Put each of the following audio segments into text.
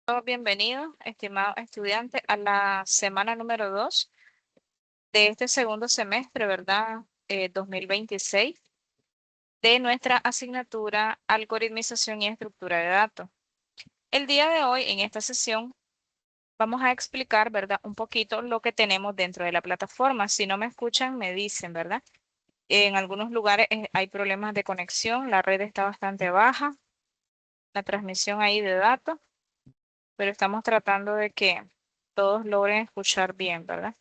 Todos bienvenidos, estimados estudiantes, a la semana número 2 de este segundo semestre, ¿verdad? 2026, de nuestra asignatura Algoritmización y Estructura de Datos. El día de hoy, en esta sesión, vamos a explicar, ¿verdad? Un poquito lo que tenemos dentro de la plataforma. Si no me escuchan, me dicen, ¿verdad? En algunos lugares hay problemas de conexión, la red está bastante baja, la transmisión ahí de datos, pero estamos tratando de que todos logren escuchar bien, ¿verdad?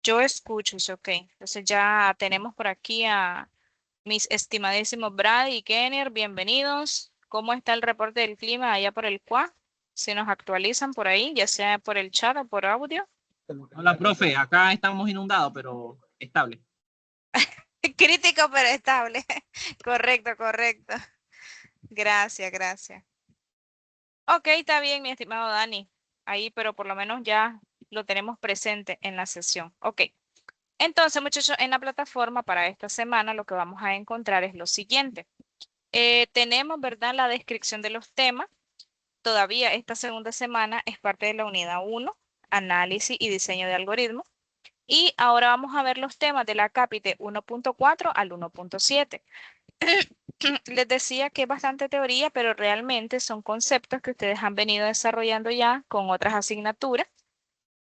Yo escucho, es ok. Entonces ya tenemos por aquí a mis estimadísimos Brad y Kenner, bienvenidos. ¿Cómo está el reporte del clima allá por el CUA? Si nos actualizan por ahí, ya sea por el chat o por audio. Hola, profe. Acá estamos inundados, pero estable. Crítico pero estable. Correcto, correcto. Gracias, gracias. Ok, está bien, mi estimado Dani. Ahí, pero por lo menos ya lo tenemos presente en la sesión. Ok. Entonces, muchachos, en la plataforma para esta semana lo que vamos a encontrar es lo siguiente. Tenemos, ¿verdad?, la descripción de los temas. Todavía esta segunda semana es parte de la unidad 1, análisis y diseño de algoritmos. Y ahora vamos a ver los temas de la CAPITE 1.4 al 1.7. Les decía que es bastante teoría, pero realmente son conceptos que ustedes han venido desarrollando ya con otras asignaturas.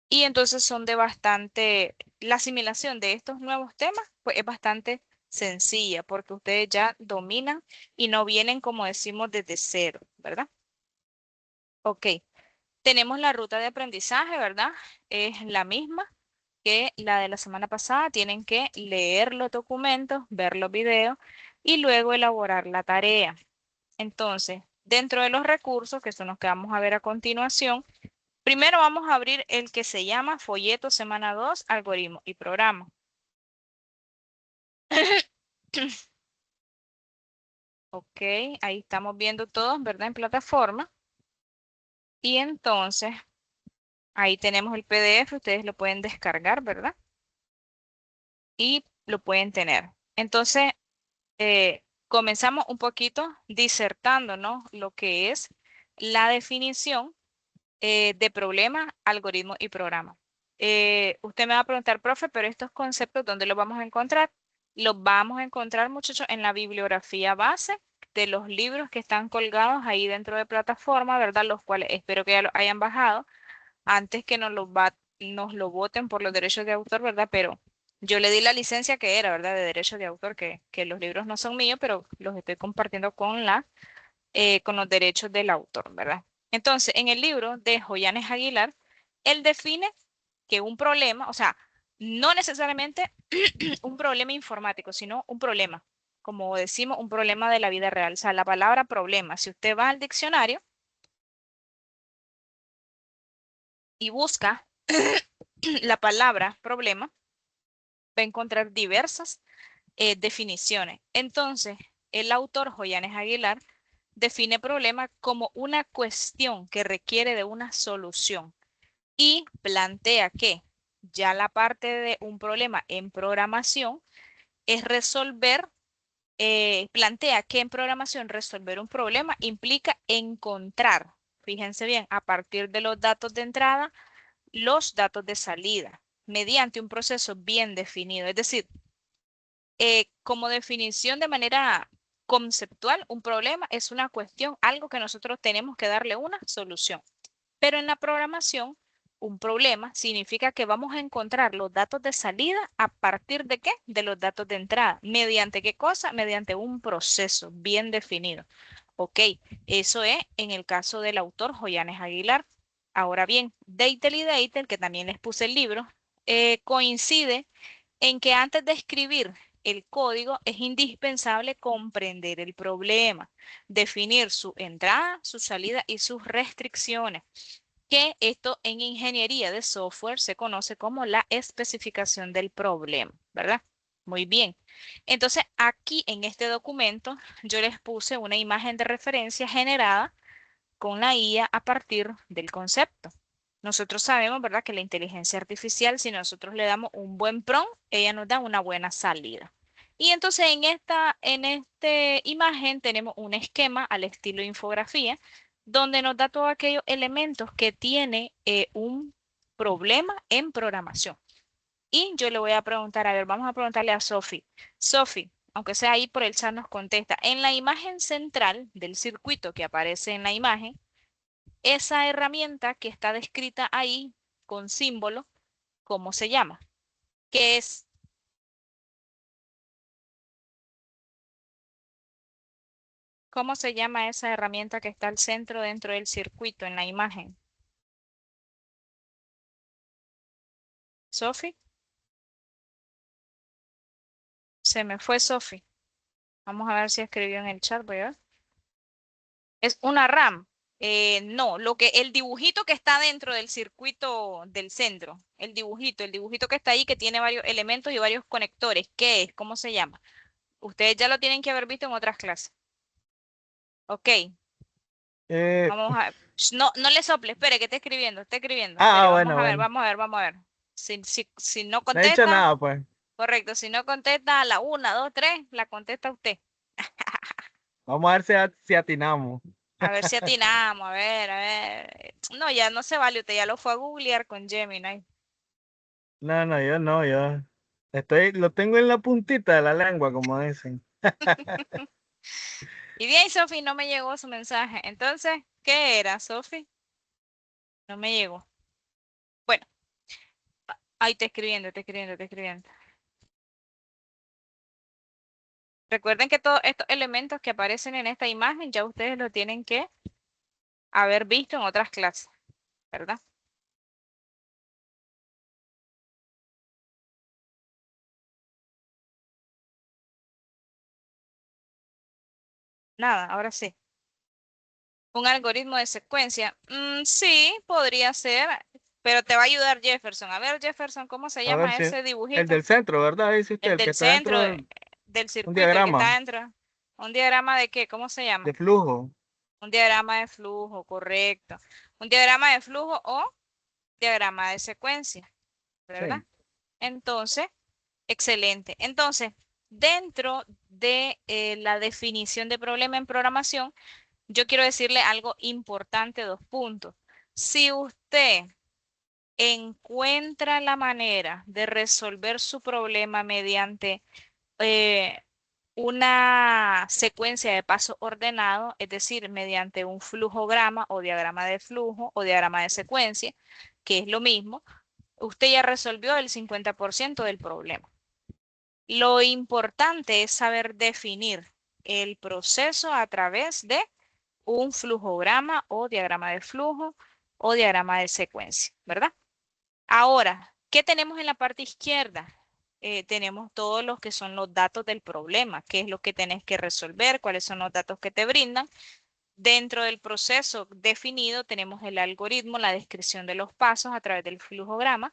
Y entonces son de bastante, la asimilación de estos nuevos temas, pues es bastante sencilla, porque ustedes ya dominan y no vienen, como decimos, desde cero, ¿verdad? Ok, tenemos la ruta de aprendizaje, ¿verdad? Es la misma que la de la semana pasada. Tienen que leer los documentos, ver los videos y luego elaborar la tarea. Entonces, dentro de los recursos, que son los que vamos a ver a continuación, primero vamos a abrir el que se llama Folleto Semana 2, Algoritmo y Programa. Ok, ahí estamos viendo todos, ¿verdad? En plataforma. Y entonces, ahí tenemos el PDF, ustedes lo pueden descargar, ¿verdad? Y lo pueden tener. Entonces, comenzamos un poquito disertando, ¿no? Lo que es la definición de problema, algoritmo y programa. Usted me va a preguntar, profe, pero estos conceptos, ¿dónde los vamos a encontrar? Los vamos a encontrar, muchachos, en la bibliografía base de los libros que están colgados ahí dentro de plataforma, ¿verdad? Los cuales espero que ya los hayan bajado antes que nos lo voten por los derechos de autor, ¿verdad? Pero yo le di la licencia que era, ¿verdad? De derechos de autor, que los libros no son míos, pero los estoy compartiendo con los derechos del autor, ¿verdad? Entonces, en el libro de Joyanes Aguilar, él define que un problema, o sea, no necesariamente un problema informático, sino un problema, como decimos, un problema de la vida real. O sea, la palabra problema, si usted va al diccionario y busca la palabra problema, va a encontrar diversas definiciones. Entonces, el autor Joyanes Aguilar define problema como una cuestión que requiere de una solución y plantea que ya la parte de un problema en programación es resolver, plantea que en programación resolver un problema implica encontrar, fíjense bien, a partir de los datos de entrada, los datos de salida, mediante un proceso bien definido. Es decir, como definición de manera conceptual, un problema es una cuestión, algo que nosotros tenemos que darle una solución. Pero en la programación, un problema significa que vamos a encontrar los datos de salida a partir de qué? De los datos de entrada. ¿Mediante qué cosa? Mediante un proceso bien definido. Ok, eso es en el caso del autor Joyanes Aguilar. Ahora bien, Deitel y Deitel, que también les puse el libro, coincide en que antes de escribir el código es indispensable comprender el problema, definir su entrada, su salida y sus restricciones, que esto en ingeniería de software se conoce como la especificación del problema, ¿verdad? Muy bien. Entonces, aquí en este documento yo les puse una imagen de referencia generada con la IA a partir del concepto. Nosotros sabemos, ¿verdad?, que la inteligencia artificial, si nosotros le damos un buen prompt, ella nos da una buena salida. Y entonces en esta imagen tenemos un esquema al estilo infografía, donde nos da todos aquellos elementos que tiene un problema en programación. Y yo le voy a preguntar, a ver, vamos a preguntarle a Sophie. Sophie, aunque sea ahí por el chat nos contesta, en la imagen central del circuito que aparece en la imagen, esa herramienta que está descrita ahí con símbolo, ¿cómo se llama? ¿Qué es? ¿Cómo se llama esa herramienta que está al centro dentro del circuito en la imagen? ¿Sophie? Se me fue Sophie. Vamos a ver si escribió en el chat, voy a ver. Es una RAM. No, el dibujito que está dentro del circuito del centro, el dibujito que está ahí que tiene varios elementos y varios conectores. ¿Qué es? ¿Cómo se llama? Ustedes ya lo tienen que haber visto en otras clases. Ok, Eh, vamos a ver. No, no le sople, espere, que esté escribiendo, esté escribiendo. Espere, vamos bueno, a ver, bueno. vamos a ver, vamos a ver. Si no No he dicho contesta, nada, pues. correcto, si no contesta a la 1, 2, 3, la contesta usted. Vamos a ver si atinamos. A ver si atinamos, a ver, a ver. No, ya no se vale, usted ya lo fue a googlear con Gemini. Yo lo tengo en la puntita de la lengua, como dicen. Y bien, Sofi, no me llegó su mensaje. Entonces, ¿qué era, Sofi? No me llegó. Bueno, ahí te escribiendo, te escribiendo, te escribiendo. Recuerden que todos estos elementos que aparecen en esta imagen ya ustedes lo tienen que haber visto en otras clases, ¿verdad? Nada, ahora sí. Un algoritmo de secuencia. Sí, podría ser, pero te va a ayudar Jefferson. A ver, Jefferson, ¿cómo se A ver llama si ese el dibujito? del centro, ¿verdad? Dice usted, El el que del está centro dentro de del un circuito, el que está diagrama dentro. ¿Un diagrama de qué? ¿Cómo se llama? de flujo. Un diagrama de flujo, correcto. Un diagrama de flujo o diagrama de secuencia, ¿verdad? Sí. Entonces, excelente. Entonces, dentro de la definición de problema en programación, yo quiero decirle algo importante, 2 puntos. Si usted encuentra la manera de resolver su problema mediante eh, una secuencia de pasos ordenado, es decir, mediante un flujograma o diagrama de flujo o diagrama de secuencia, que es lo mismo, usted ya resolvió el 50% del problema. Lo importante es saber definir el proceso a través de un flujograma o diagrama de flujo o diagrama de secuencia, ¿verdad? Ahora, ¿qué tenemos en la parte izquierda? Tenemos todos los que son los datos del problema, qué es lo que tenés que resolver, cuáles son los datos que te brindan. Dentro del proceso definido tenemos el algoritmo, la descripción de los pasos a través del flujograma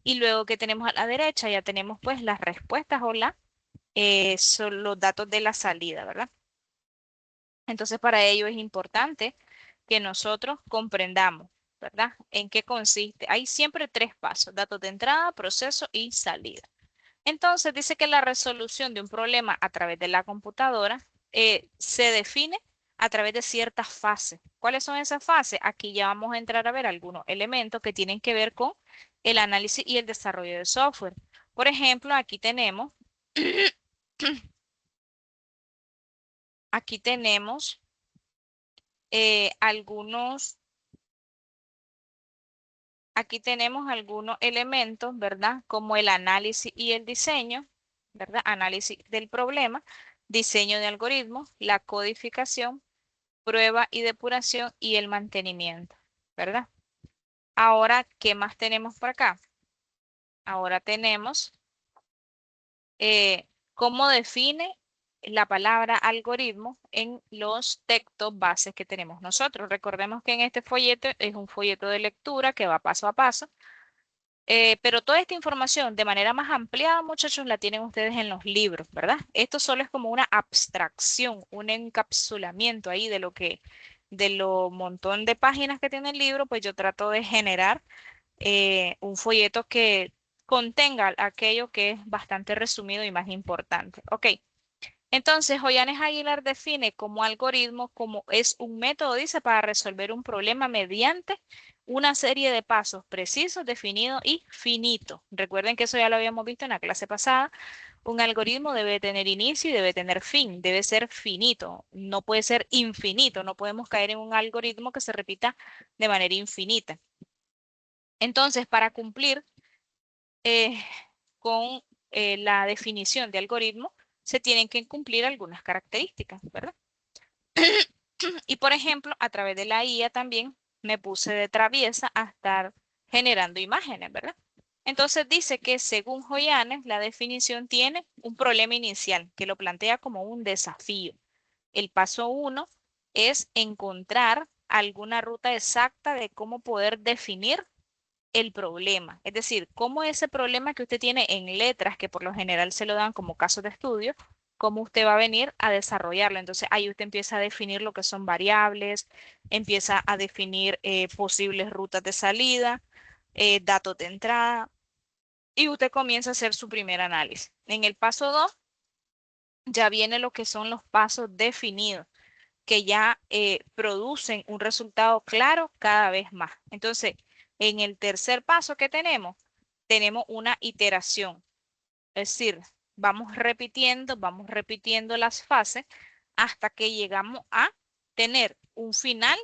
y luego que tenemos a la derecha ya tenemos pues las respuestas o son los datos de la salida, ¿verdad? Entonces para ello es importante que nosotros comprendamos, ¿verdad? En qué consiste. Hay siempre 3 pasos, datos de entrada, proceso y salida. Entonces dice que la resolución de un problema a través de la computadora se define a través de ciertas fases. ¿Cuáles son esas fases? Aquí ya vamos a entrar a ver algunos elementos que tienen que ver con el análisis y el desarrollo de software. Por ejemplo, aquí tenemos algunos, aquí tenemos algunos elementos, ¿verdad? Como el análisis y el diseño, ¿verdad? Análisis del problema, diseño de algoritmos, la codificación, prueba y depuración y el mantenimiento, ¿verdad? Ahora, ¿qué más tenemos por acá? Ahora tenemos cómo define la palabra algoritmo en los textos bases que tenemos nosotros. Recordemos que en este folleto es un folleto de lectura que va paso a paso, pero toda esta información de manera más ampliada, muchachos, la tienen ustedes en los libros, ¿verdad? Esto solo es como una abstracción, un encapsulamiento ahí de lo montón de páginas que tiene el libro, pues yo trato de generar un folleto que contenga aquello que es bastante resumido y más importante. Ok. Entonces, Joyanes Aguilar define como algoritmo como es un método, dice, para resolver un problema mediante una serie de pasos precisos, definidos y finitos. Recuerden que eso ya lo habíamos visto en la clase pasada. Un algoritmo debe tener inicio y debe tener fin, debe ser finito, no puede ser infinito, no podemos caer en un algoritmo que se repita de manera infinita. Entonces, para cumplir eh, con la definición de algoritmo, se tienen que cumplir algunas características, ¿verdad? Y por ejemplo, a través de la IA también me puse de traviesa a estar generando imágenes, ¿verdad? Entonces dice que según Joyanes, la definición tiene un problema inicial que lo plantea como un desafío. El paso 1 es encontrar alguna ruta exacta de cómo poder definir el problema. Es decir, cómo ese problema que usted tiene en letras, que por lo general se lo dan como casos de estudio, cómo usted va a venir a desarrollarlo. Entonces ahí usted empieza a definir lo que son variables, empieza a definir posibles rutas de salida, datos de entrada, y usted comienza a hacer su primer análisis. En el paso 2 ya viene lo que son los pasos definidos, que ya producen un resultado claro cada vez más. Entonces, en el tercer paso que tenemos una iteración. Es decir, vamos repitiendo las fases hasta que llegamos a tener un final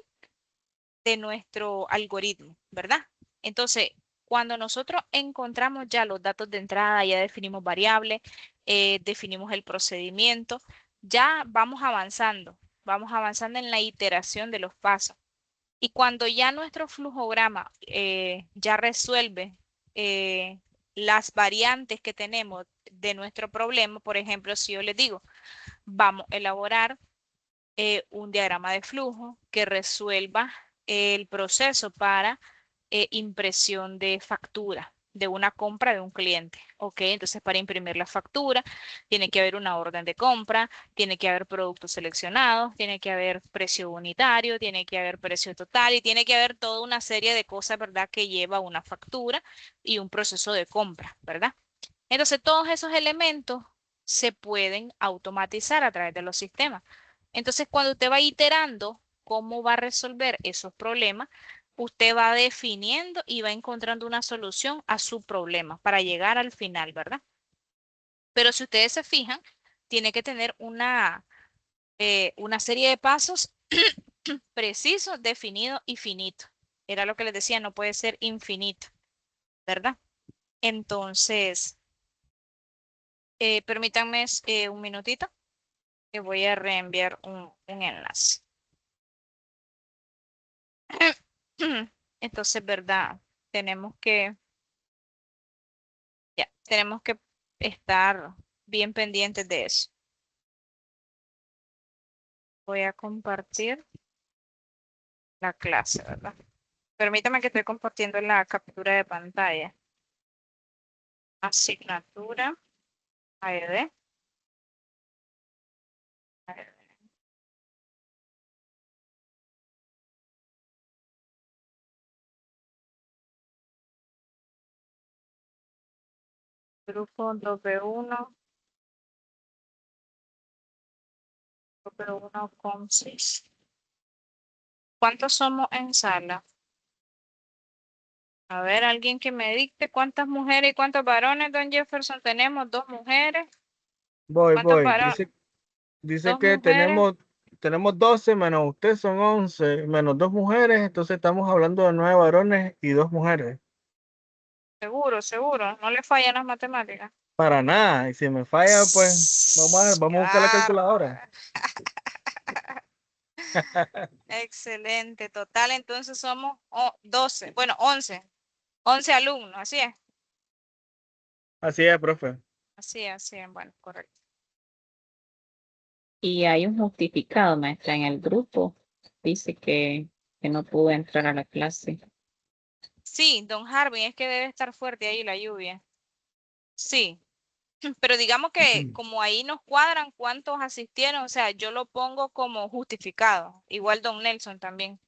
de nuestro algoritmo, ¿verdad? Entonces, cuando nosotros encontramos ya los datos de entrada, ya definimos variables, definimos el procedimiento, ya vamos avanzando en la iteración de los pasos. Y cuando ya nuestro flujograma ya resuelve las variantes que tenemos de nuestro problema, por ejemplo, si yo les digo, vamos a elaborar un diagrama de flujo que resuelva el proceso para impresión de factura de una compra de un cliente. ¿Ok? Entonces, para imprimir la factura, tiene que haber una orden de compra, tiene que haber productos seleccionados, tiene que haber precio unitario, tiene que haber precio total y tiene que haber toda una serie de cosas, ¿verdad?, que lleva una factura y un proceso de compra, ¿verdad? Entonces, todos esos elementos se pueden automatizar a través de los sistemas. Entonces, cuando usted va iterando cómo va a resolver esos problemas, usted va definiendo y va encontrando una solución a su problema para llegar al final, ¿verdad? Pero si ustedes se fijan, tiene que tener una serie de pasos precisos, definidos y finitos. Era lo que les decía, no puede ser infinito, ¿verdad? Entonces, permítanme un minutito que voy a reenviar un enlace. Entonces, ¿verdad? Tenemos que, ya, tenemos que estar bien pendientes de eso. Voy a compartir la clase, ¿verdad? Permítame que estoy compartiendo la captura de pantalla. Asignatura, AED. Grupo W1, W1 con 6. ¿Cuántos somos en sala? A ver, alguien que me dicte cuántas mujeres y cuántos varones, don Jefferson. Tenemos 2 mujeres. Voy, ¿Cuántos voy. varones? Dice 2 que mujeres. tenemos 12 menos usted son 11 menos 2 mujeres, entonces estamos hablando de 9 varones y 2 mujeres. Seguro, seguro. No le fallan las matemáticas. Para nada. Y si me falla, pues ¡Qué vamos a buscar la calculadora. bárbaro! Excelente. Total, entonces somos 12. Bueno, 11. 11 alumnos, así es. Así es, profe. Así es. Bueno, correcto. Y hay un justificado, maestra, en el grupo. Dice que no pudo entrar a la clase. Sí, don Harvey, es que debe estar fuerte ahí la lluvia. Sí, pero digamos que como ahí nos cuadran cuántos asistieron, o sea, yo lo pongo como justificado. Igual don Nelson también.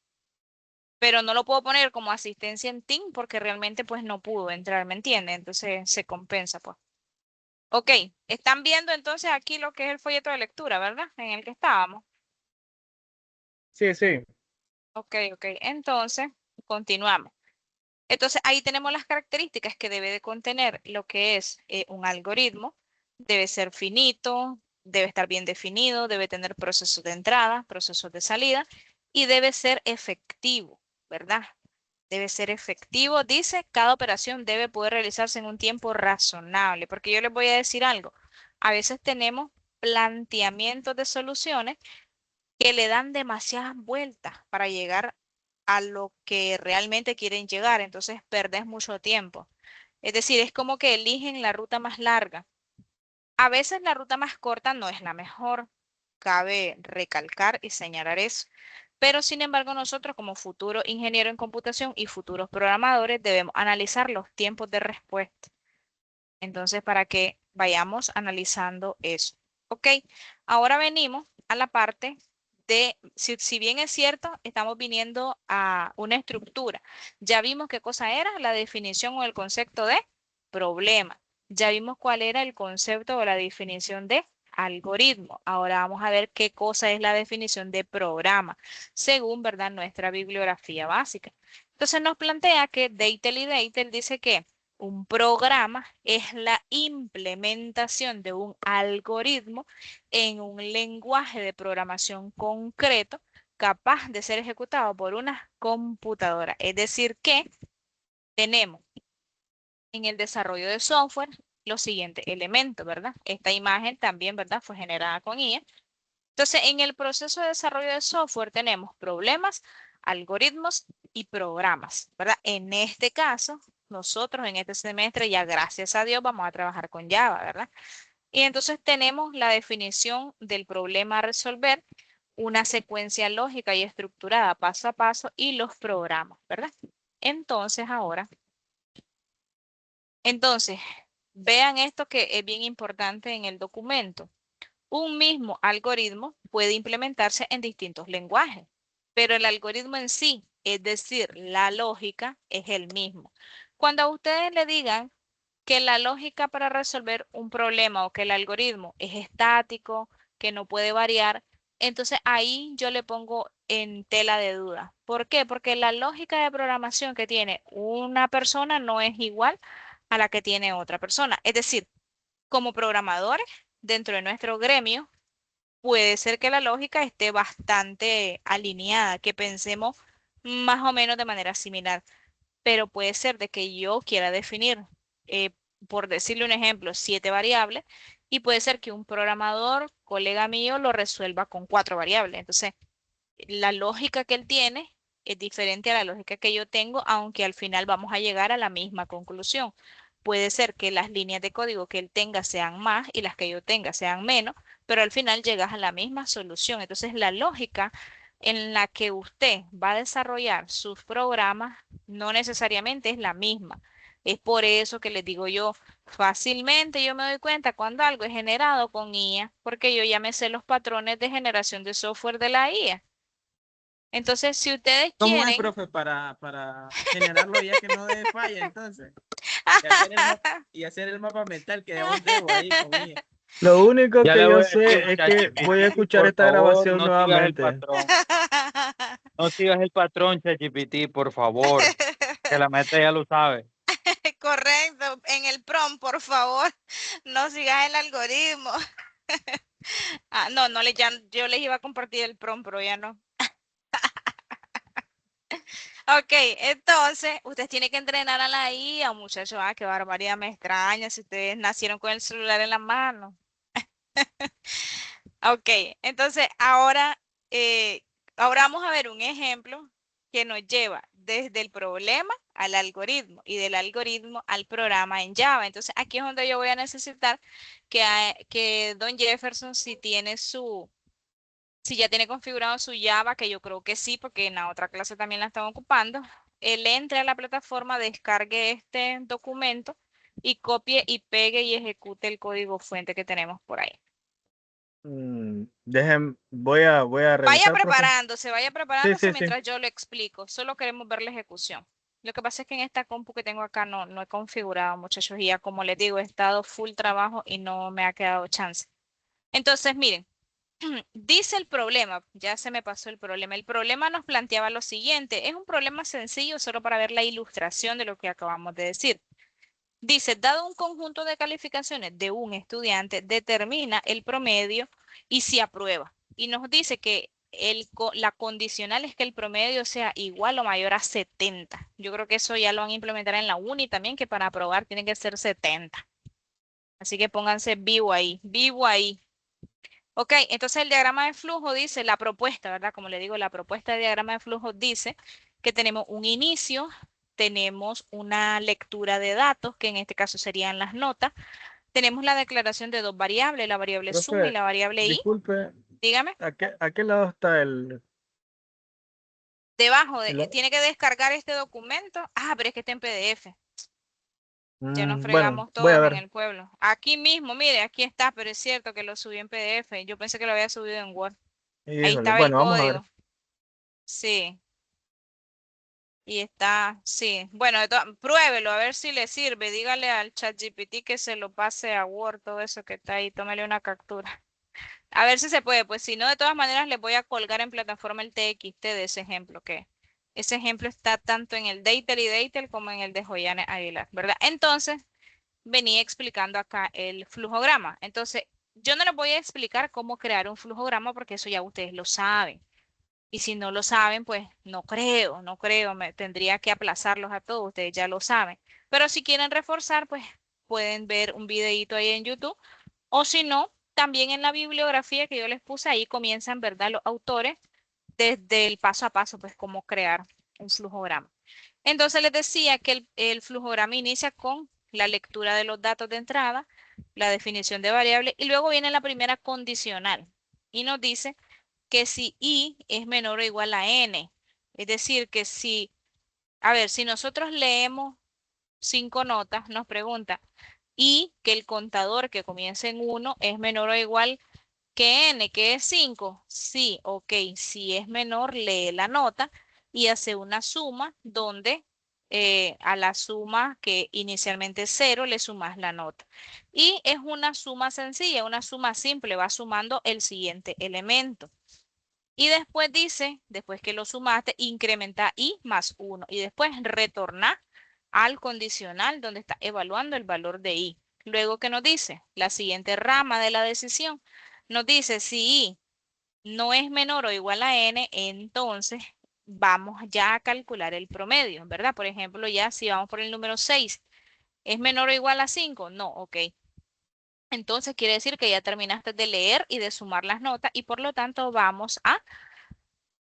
pero no lo puedo poner como asistencia en Team porque realmente pues no pudo entrar, ¿me entiende? Entonces se compensa pues. Ok, están viendo entonces aquí lo que es el folleto de lectura, ¿verdad? En el que estábamos. Sí, sí. Ok, entonces continuamos. Entonces ahí tenemos las características que debe de contener lo que es un algoritmo. Debe ser finito, debe estar bien definido, debe tener procesos de entrada, procesos de salida y debe ser efectivo, ¿verdad? Debe ser efectivo. Dice, cada operación debe poder realizarse en un tiempo razonable, porque yo les voy a decir algo. A veces tenemos planteamientos de soluciones que le dan demasiadas vueltas para llegar a lo que realmente quieren llegar, entonces perdés mucho tiempo. Es decir, es como que eligen la ruta más larga. A veces la ruta más corta no es la mejor, cabe recalcar y señalar eso. Pero sin embargo, nosotros como futuro ingeniero en computación y futuros programadores debemos analizar los tiempos de respuesta. Entonces, para que vayamos analizando eso. Ok, ahora venimos a la parte de, si bien es cierto, estamos viniendo a una estructura. Ya vimos qué cosa era la definición o el concepto de problema. Ya vimos cuál era el concepto o la definición de algoritmo. Ahora vamos a ver qué cosa es la definición de programa, según, ¿verdad?, nuestra bibliografía básica. Entonces nos plantea que Deitel y Deitel dice que un programa es la implementación de un algoritmo en un lenguaje de programación concreto capaz de ser ejecutado por una computadora. Es decir, que tenemos en el desarrollo de software los siguientes elementos, ¿verdad? Esta imagen también, ¿verdad?, fue generada con IA. Entonces, en el proceso de desarrollo de software tenemos problemas, algoritmos y programas, ¿verdad? En este caso, nosotros en este semestre ya gracias a Dios vamos a trabajar con Java, ¿verdad? Y entonces tenemos la definición del problema a resolver, una secuencia lógica y estructurada paso a paso y los programas, ¿verdad? Entonces, entonces, vean esto que es bien importante en el documento. Un mismo algoritmo puede implementarse en distintos lenguajes, pero el algoritmo en sí, es decir, la lógica, es el mismo. Cuando a ustedes le digan que la lógica para resolver un problema o que el algoritmo es estático, que no puede variar, entonces ahí yo le pongo en tela de duda. ¿Por qué? Porque la lógica de programación que tiene una persona no es igual a la que tiene otra persona. Es decir, como programadores, dentro de nuestro gremio, puede ser que la lógica esté bastante alineada, que pensemos más o menos de manera similar, pero puede ser de que yo quiera definir, eh, por decirle un ejemplo, 7 variables, y puede ser que un programador, colega mío, lo resuelva con 4 variables. Entonces, la lógica que él tiene es diferente a la lógica que yo tengo, aunque al final vamos a llegar a la misma conclusión. Puede ser que las líneas de código que él tenga sean más y las que yo tenga sean menos, pero al final llegas a la misma solución. Entonces, la lógica en la que usted va a desarrollar sus programas no necesariamente es la misma. Es por eso que les digo yo, fácilmente yo me doy cuenta cuando algo es generado con IA, porque yo ya me sé los patrones de generación de software de la IA. Entonces, si ustedes ¿Cómo es, quieren, profe, para generarlo ya que no dé falla entonces? Y hacer el mapa mental que aún debo ahí con ella. Lo único Ya que le yo voy a decir, sé es que voy a ChatGPT, escuchar por esta favor, grabación no sigas el nuevamente. patrón. No sigas el patrón, ChatGPT, por favor. Que la meta ya lo sabe. correcto, en el prompt, por favor, no sigas el algoritmo. No, yo les iba a compartir el prompt, pero ya no. Ok, entonces, ustedes tienen que entrenar a la IA, muchachos. Qué barbaridad, me extraña si ustedes nacieron con el celular en la mano. Ok, entonces ahora vamos a ver un ejemplo que nos lleva desde el problema al algoritmo y del algoritmo al programa en Java. Entonces aquí es donde yo voy a necesitar que Don Jefferson, si ya tiene configurado su Java, que yo creo que sí, porque en la otra clase también la están ocupando, él entre a la plataforma, descargue este documento y copie y pegue y ejecute el código fuente que tenemos por ahí. Voy a Vaya revisar, profe. preparándose Sí, sí. mientras yo lo explico. Solo queremos ver la ejecución. Lo que pasa es que en esta compu que tengo acá no he configurado, muchachos, y ya como les digo, he estado full trabajo y no me ha quedado chance. Entonces, miren, dice el problema, ya se me pasó el problema. El problema nos planteaba lo siguiente, es un problema sencillo solo para ver la ilustración de lo que acabamos de decir. Dice, dado un conjunto de calificaciones de un estudiante, determina el promedio y si aprueba. Y nos dice que la condicional es que el promedio sea igual o mayor a 70. Yo creo que eso ya lo van a implementar en la uni también, que para aprobar tiene que ser 70. Así que pónganse vivo ahí, vivo ahí. Ok, entonces el diagrama de flujo dice, la propuesta, ¿verdad? Como le digo, la propuesta de diagrama de flujo dice que tenemos un inicio, tenemos una lectura de datos, que en este caso serían las notas, tenemos la declaración de dos variables, la variable suma y Profe, la variable i. disculpe, Dígame, ¿a qué lado está el... debajo, el- tiene que descargar este documento. Ah, pero es que está en PDF. Ya nos Bueno, fregamos voy a todos en ver. el pueblo. Aquí mismo, mire, aquí está, pero es cierto que lo subí en PDF. Yo pensé que lo había subido en Word. Ahí Híjole, estaba el bueno, vamos a ver. código. Sí. Y está, sí. Bueno, pruébelo a ver si le sirve. Dígale al ChatGPT que se lo pase a Word, todo eso que está ahí. Tómale una captura. A ver si se puede. Pues si no, de todas maneras, les voy a colgar en plataforma el TXT de ese ejemplo, que ese ejemplo está tanto en el Deitel y Deitel como en el de Joyane Aguilar, ¿verdad? Entonces, venía explicando acá el flujograma. Entonces, yo no les voy a explicar cómo crear un flujograma porque eso ya ustedes lo saben. Y si no lo saben, pues no creo, tendría que aplazarlos a todos, ustedes ya lo saben. Pero si quieren reforzar, pues pueden ver un videito ahí en YouTube. O si no, también en la bibliografía que yo les puse, ahí comienzan, ¿verdad? Los autores desde el paso a paso, pues cómo crear un flujograma. Entonces les decía que el flujograma inicia con la lectura de los datos de entrada, la definición de variable y luego viene la primera condicional y nos dice que si i es menor o igual a n. Es decir, que si, a ver, si nosotros leemos 5 notas, nos pregunta, y que el contador que comienza en 1 es menor o igual que n, que es 5. Sí, ok, si es menor, lee la nota y hace una suma donde a la suma que inicialmente es 0 le sumas la nota. Y es una suma sencilla, una suma simple, va sumando el siguiente elemento. Y después dice, después que lo sumaste, incrementa i más 1. Y después retorna al condicional donde está evaluando el valor de i. Luego, ¿qué nos dice? La siguiente rama de la decisión nos dice si i no es menor o igual a n, entonces vamos ya a calcular el promedio, ¿verdad? Por ejemplo, ya si vamos por el número 6, ¿es menor o igual a 5? No, ok. Entonces quiere decir que ya terminaste de leer y de sumar las notas y por lo tanto vamos a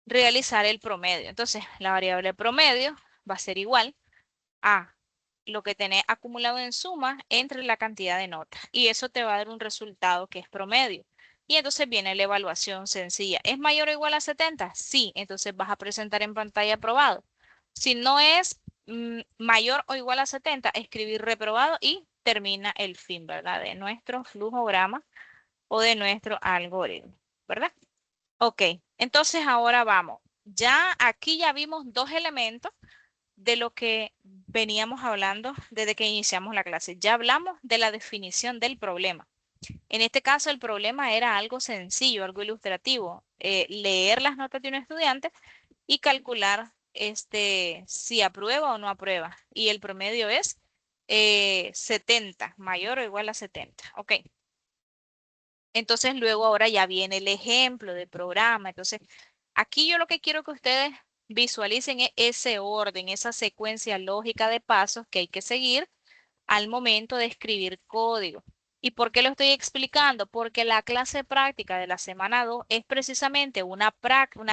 realizar el promedio. Entonces, la variable promedio va a ser igual a lo que tenés acumulado en suma entre la cantidad de notas. Y eso te va a dar un resultado que es promedio. Y entonces viene la evaluación sencilla. ¿Es mayor o igual a 70? Sí. Entonces vas a presentar en pantalla aprobado. Si no es mayor o igual a 70, escribir reprobado y termina el fin, ¿verdad? De nuestro flujograma o de nuestro algoritmo, ¿verdad? Ok, entonces ahora vamos. Ya aquí ya vimos dos elementos de lo que veníamos hablando desde que iniciamos la clase. Ya hablamos de la definición del problema. En este caso el problema era algo sencillo, algo ilustrativo, leer las notas de un estudiante y calcular si aprueba o no aprueba. Y el promedio es 70, mayor o igual a 70. Ok. Entonces luego ahora ya viene el ejemplo del programa. Entonces aquí yo lo que quiero que ustedes visualicen es ese orden, esa secuencia lógica de pasos que hay que seguir al momento de escribir código. ¿Y por qué lo estoy explicando? Porque la clase práctica de la semana 2 es precisamente una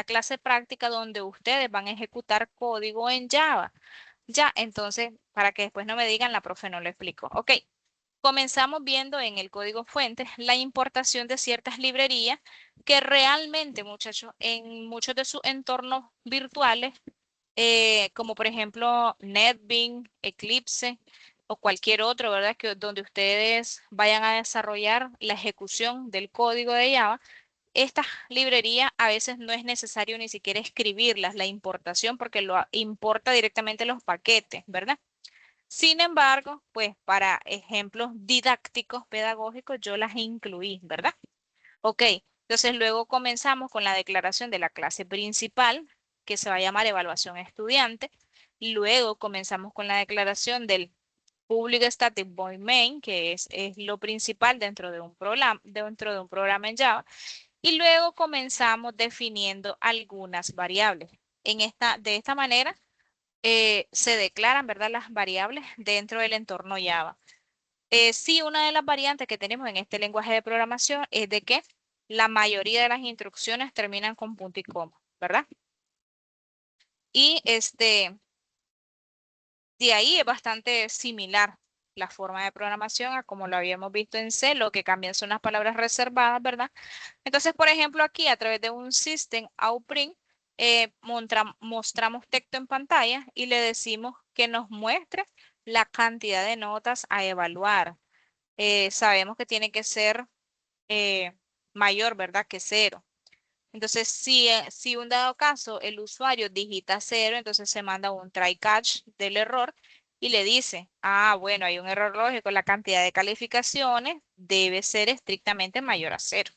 clase práctica donde ustedes van a ejecutar código en Java. Ya, entonces, para que después no me digan, la profe no lo explicó. Ok, comenzamos viendo en el código fuente la importación de ciertas librerías que realmente, muchachos, en muchos de sus entornos virtuales, como por ejemplo NetBeans, Eclipse, o cualquier otro, ¿verdad? Donde ustedes vayan a desarrollar la ejecución del código de Java, estas librerías a veces no es necesario ni siquiera escribirlas, la importación, porque lo importa directamente los paquetes, ¿verdad? Sin embargo, pues para ejemplos didácticos, pedagógicos, yo las incluí, ¿verdad? Ok, entonces luego comenzamos con la declaración de la clase principal, que se va a llamar evaluación estudiante. Luego comenzamos con la declaración del Public Static Void Main, que es lo principal dentro de un programa en Java. Y luego comenzamos definiendo algunas variables. De esta manera se declaran, ¿verdad?, las variables dentro del entorno Java. Sí, una de las variantes que tenemos en este lenguaje de programación es de que la mayoría de las instrucciones terminan con punto y coma, ¿verdad? Y de ahí es bastante similar la forma de programación a como lo habíamos visto en C, lo que cambian son las palabras reservadas, ¿verdad? Entonces, por ejemplo, aquí a través de un system out print, mostramos texto en pantalla y le decimos que nos muestre la cantidad de notas a evaluar. Sabemos que tiene que ser mayor, ¿verdad? Que 0. Entonces, si un dado caso el usuario digita 0, entonces se manda un try catch del error y le dice, ah, bueno, hay un error lógico, la cantidad de calificaciones debe ser estrictamente mayor a 0,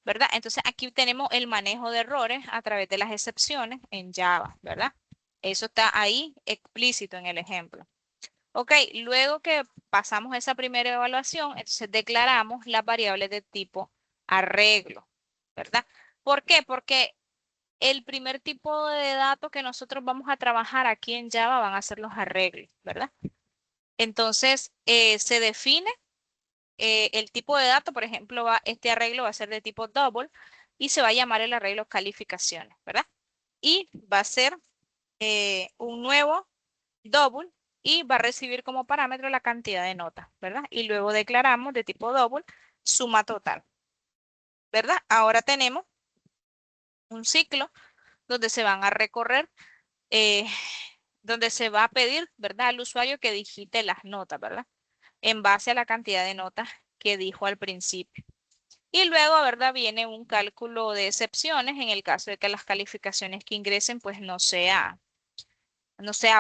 ¿verdad? Entonces, aquí tenemos el manejo de errores a través de las excepciones en Java, ¿verdad? Eso está ahí explícito en el ejemplo. Ok, luego que pasamos esa primera evaluación, entonces declaramos las variables de tipo arreglo, ¿verdad? ¿Por qué? Porque el primer tipo de datos que nosotros vamos a trabajar aquí en Java van a ser los arreglos, ¿verdad? Entonces, se define el tipo de dato, por ejemplo, este arreglo va a ser de tipo double y se va a llamar el arreglo calificaciones, ¿verdad? Y va a ser un nuevo double y va a recibir como parámetro la cantidad de notas, ¿verdad? Y luego declaramos de tipo double suma total, ¿verdad? Ahora tenemos un ciclo donde se van a recorrer, eh, donde se va a pedir, ¿verdad?, al usuario que digite las notas, ¿verdad? En base a la cantidad de notas que dijo al principio. Y luego, ¿verdad?, viene un cálculo de excepciones en el caso de que las calificaciones que ingresen pues no sea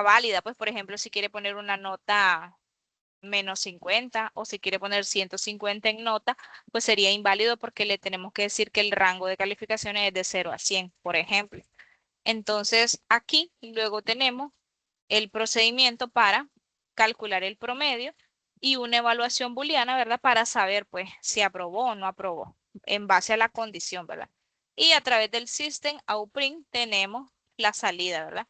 válida. Pues, por ejemplo, si quiere poner una nota -50 o si quiere poner 150 en nota, pues sería inválido porque le tenemos que decir que el rango de calificaciones es de 0 a 100, por ejemplo. Entonces, aquí luego tenemos el procedimiento para calcular el promedio y una evaluación booleana, ¿verdad? Para saber, pues, si aprobó o no aprobó, en base a la condición, ¿verdad? Y a través del system out print tenemos la salida, ¿verdad?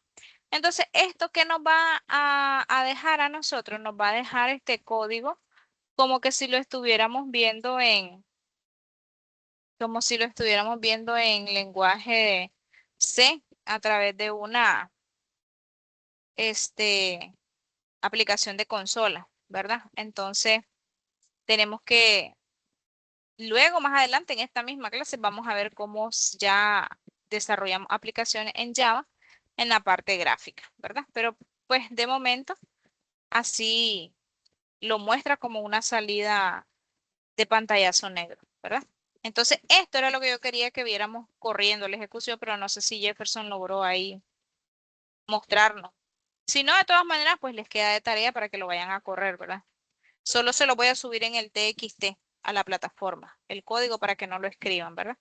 Entonces, esto que nos va a dejar a nosotros, nos va a dejar este código como que si lo estuviéramos viendo como si lo estuviéramos viendo en lenguaje C a través de una, aplicación de consola, ¿verdad? Entonces, tenemos que, luego más adelante en esta misma clase vamos a ver cómo ya desarrollamos aplicaciones en Java en la parte gráfica, ¿verdad? Pero pues de momento así lo muestra como una salida de pantallazo negro, ¿verdad? Entonces, esto era lo que yo quería que viéramos corriendo la ejecución, pero no sé si Jefferson logró ahí mostrarnos. Si no, de todas maneras, pues les queda de tarea para que lo vayan a correr, ¿verdad? Solo se lo voy a subir en el TXT a la plataforma, el código para que no lo escriban, ¿verdad?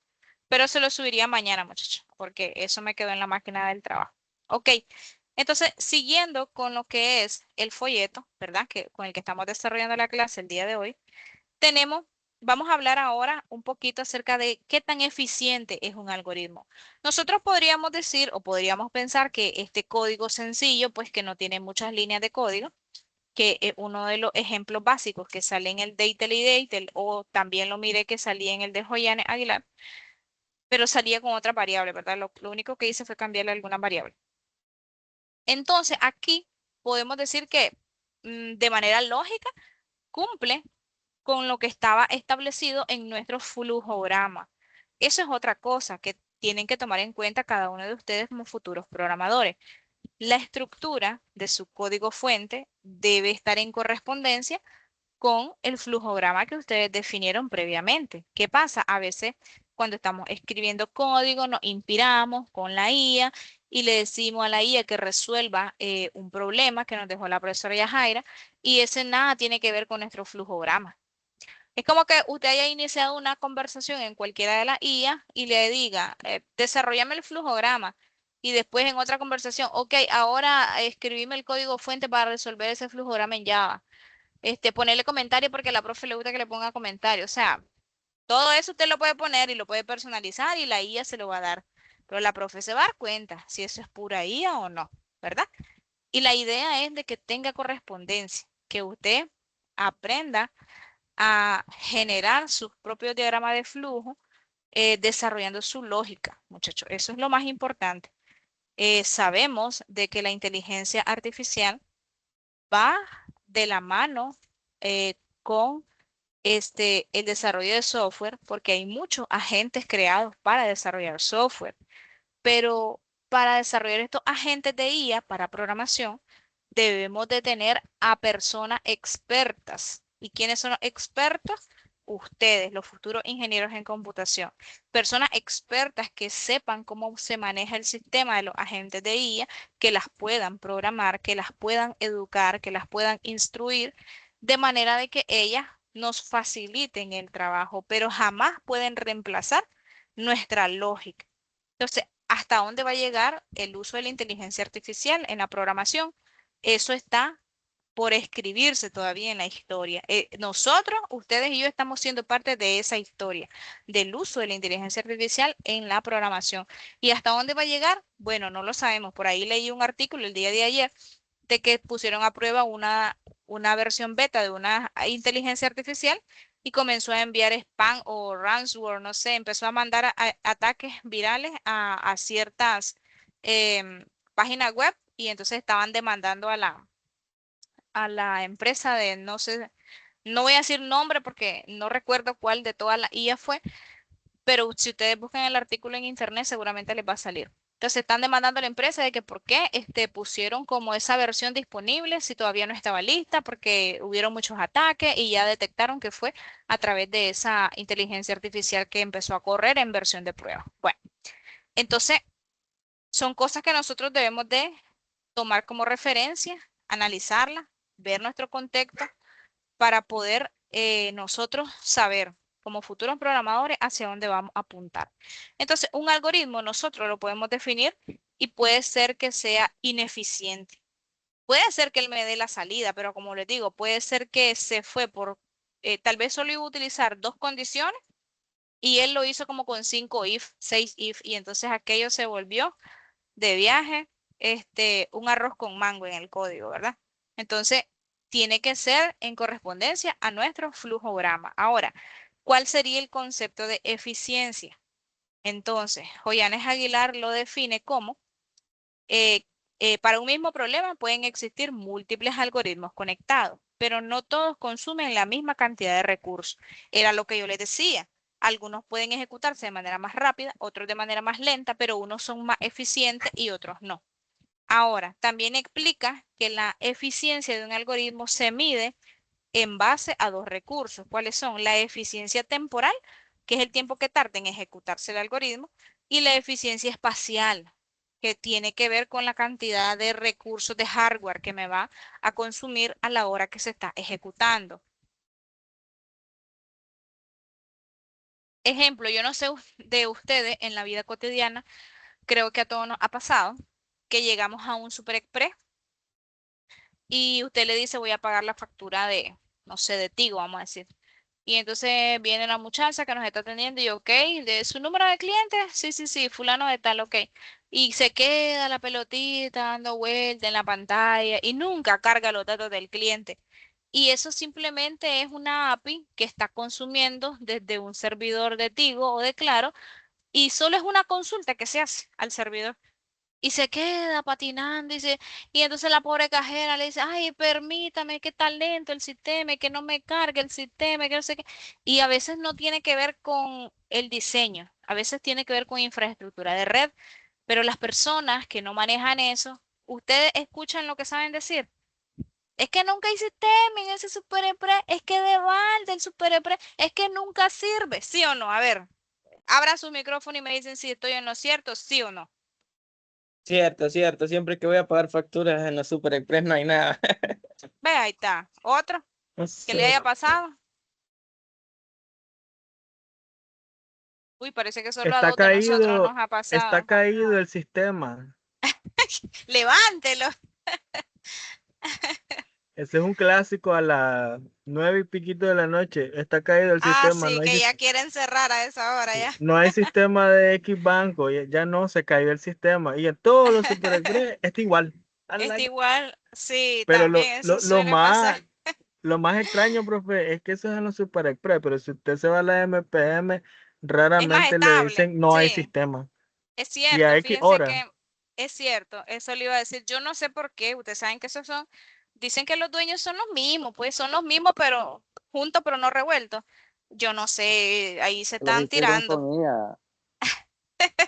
Pero se lo subiría mañana, muchachos, porque eso me quedó en la máquina del trabajo. Ok, entonces, siguiendo con lo que es el folleto, ¿verdad? Con el que estamos desarrollando la clase el día de hoy, vamos a hablar ahora un poquito acerca de qué tan eficiente es un algoritmo. Nosotros podríamos decir o podríamos pensar que este código sencillo, pues que no tiene muchas líneas de código, que es uno de los ejemplos básicos que sale en el Deitel y Deitel, o también lo miré que salía en el de Joyane Aguilar, pero salía con otra variable, ¿verdad? Lo único que hice fue cambiarle alguna variable. Entonces, aquí podemos decir que de manera lógica cumple con lo que estaba establecido en nuestro flujograma. Eso es otra cosa que tienen que tomar en cuenta cada uno de ustedes como futuros programadores. la estructura de su código fuente debe estar en correspondencia con el flujograma que ustedes definieron previamente. ¿Qué pasa? A veces cuando estamos escribiendo código nos inspiramos con la IA y le decimos a la IA que resuelva un problema que nos dejó la profesora Yajaira y ese nada tiene que ver con nuestro flujograma. Es como que usted haya iniciado una conversación en cualquiera de las IA y le diga, desarrollame el flujograma. Y después en otra conversación, ok, ahora escribime el código fuente para resolver ese flujograma en Java. Ponerle comentario porque a la profe le gusta que le ponga comentario. O sea, todo eso usted lo puede poner y lo puede personalizar y la IA se lo va a dar. Pero la profe se va a dar cuenta si eso es pura IA o no, ¿verdad? Y la idea es de que tenga correspondencia, que usted aprenda a generar sus propios diagramas de flujo desarrollando su lógica, muchachos. Eso es lo más importante. Sabemos de que la inteligencia artificial va de la mano con el desarrollo de software, porque hay muchos agentes creados para desarrollar software, pero para desarrollar estos agentes de IA para programación, debemos de tener a personas expertas. ¿Y quiénes son los expertos? Ustedes, los futuros ingenieros en computación. Personas expertas que sepan cómo se maneja el sistema de los agentes de IA, que las puedan programar, que las puedan educar, que las puedan instruir, de manera de que ellas nos faciliten el trabajo, pero jamás pueden reemplazar nuestra lógica. Entonces, ¿hasta dónde va a llegar el uso de la inteligencia artificial en la programación? Eso está por escribirse todavía en la historia. Nosotros, ustedes y yo estamos siendo parte de esa historia, del uso de la inteligencia artificial en la programación. ¿Y hasta dónde va a llegar? Bueno, no lo sabemos. Por ahí leí un artículo el día de ayer de que pusieron a prueba una versión beta de una inteligencia artificial y comenzó a enviar spam o ransomware, no sé, empezó a mandar ataques virales a ciertas páginas web y entonces estaban demandando a la empresa de, no sé, no voy a decir nombre porque no recuerdo cuál de todas las IA fue, pero si ustedes buscan el artículo en internet seguramente les va a salir. Entonces están demandando a la empresa de que por qué pusieron como esa versión disponible si todavía no estaba lista, porque hubieron muchos ataques y ya detectaron que fue a través de esa inteligencia artificial que empezó a correr en versión de prueba. Bueno, entonces son cosas que nosotros debemos de tomar como referencia, analizarla, ver nuestro contexto para poder nosotros saber como futuros programadores hacia dónde vamos a apuntar. Entonces, un algoritmo nosotros lo podemos definir y puede ser que sea ineficiente. Puede ser que él me dé la salida, pero como les digo, puede ser que se fue por, tal vez solo iba a utilizar 2 condiciones y él lo hizo como con 5 if, 6 if, y entonces aquello se volvió de viaje, un arroz con mango en el código, ¿verdad? Entonces, tiene que ser en correspondencia a nuestro flujograma. Ahora, ¿cuál sería el concepto de eficiencia? Entonces, Joyanes Aguilar lo define como, para un mismo problema pueden existir múltiples algoritmos conectados, pero no todos consumen la misma cantidad de recursos. Era lo que yo les decía. Algunos pueden ejecutarse de manera más rápida, otros de manera más lenta, pero unos son más eficientes y otros no. Ahora, también explica que la eficiencia de un algoritmo se mide en base a 2 recursos. ¿Cuáles son? La eficiencia temporal, que es el tiempo que tarda en ejecutarse el algoritmo, y la eficiencia espacial, que tiene que ver con la cantidad de recursos de hardware que me va a consumir a la hora que se está ejecutando. Ejemplo, yo no sé de ustedes en la vida cotidiana, creo que a todos nos ha pasado que llegamos a un Super Express y usted le dice voy a pagar la factura de, no sé, de Tigo, vamos a decir. Y entonces viene la muchacha que nos está atendiendo y ok, ¿de su número de cliente? Sí, sí, sí, fulano de tal, ok. Y se queda la pelotita dando vuelta en la pantalla y nunca carga los datos del cliente. Y eso simplemente es una API que está consumiendo desde un servidor de Tigo o de Claro y solo es una consulta que se hace al servidor y se queda patinando y entonces la pobre cajera le dice, ay, permítame, que está lento el sistema, que no me cargue el sistema, que no sé qué. Y a veces no tiene que ver con el diseño, a veces tiene que ver con infraestructura de red, pero las personas que no manejan eso ¿Ustedes escuchan lo que saben decir? Es que nunca hay sistema en ese SuperEpre, es que de balde el SuperEpre, es que nunca sirve, ¿sí o no? A ver, abran su micrófono y me dicen si estoy en lo cierto, sí o no. Cierto, cierto. Siempre que voy a pagar facturas en la Super Express no hay nada. Ve, ahí está. ¿Otro No que le sé. haya pasado? Uy, parece que solo a Está dos de nosotros nos caído, ha está pasado. caído el sistema. Levántelo. Ese es un clásico a las 9 y piquito de la noche. Está caído el Ah, sistema, sí, que ya quieren cerrar a esa hora ya. no hay sistema de X banco, ya no se cayó el sistema. Y en todos los Super Express está igual. A Está la- igual, sí, Pero también eso suele pasar. lo más extraño, profe, es que eso es en los Super Express, pero si usted se va a la MPM, Es más raramente le estable, dicen no hay sí. sistema. Es Y a cierto, X fíjense hora. que es cierto, eso le iba a decir. Yo no sé por qué, ustedes saben que esos son, dicen que los dueños son los mismos, pues son los mismos, pero juntos, pero no revueltos. Yo no sé, ahí se Los están hicieron tirando, con IA.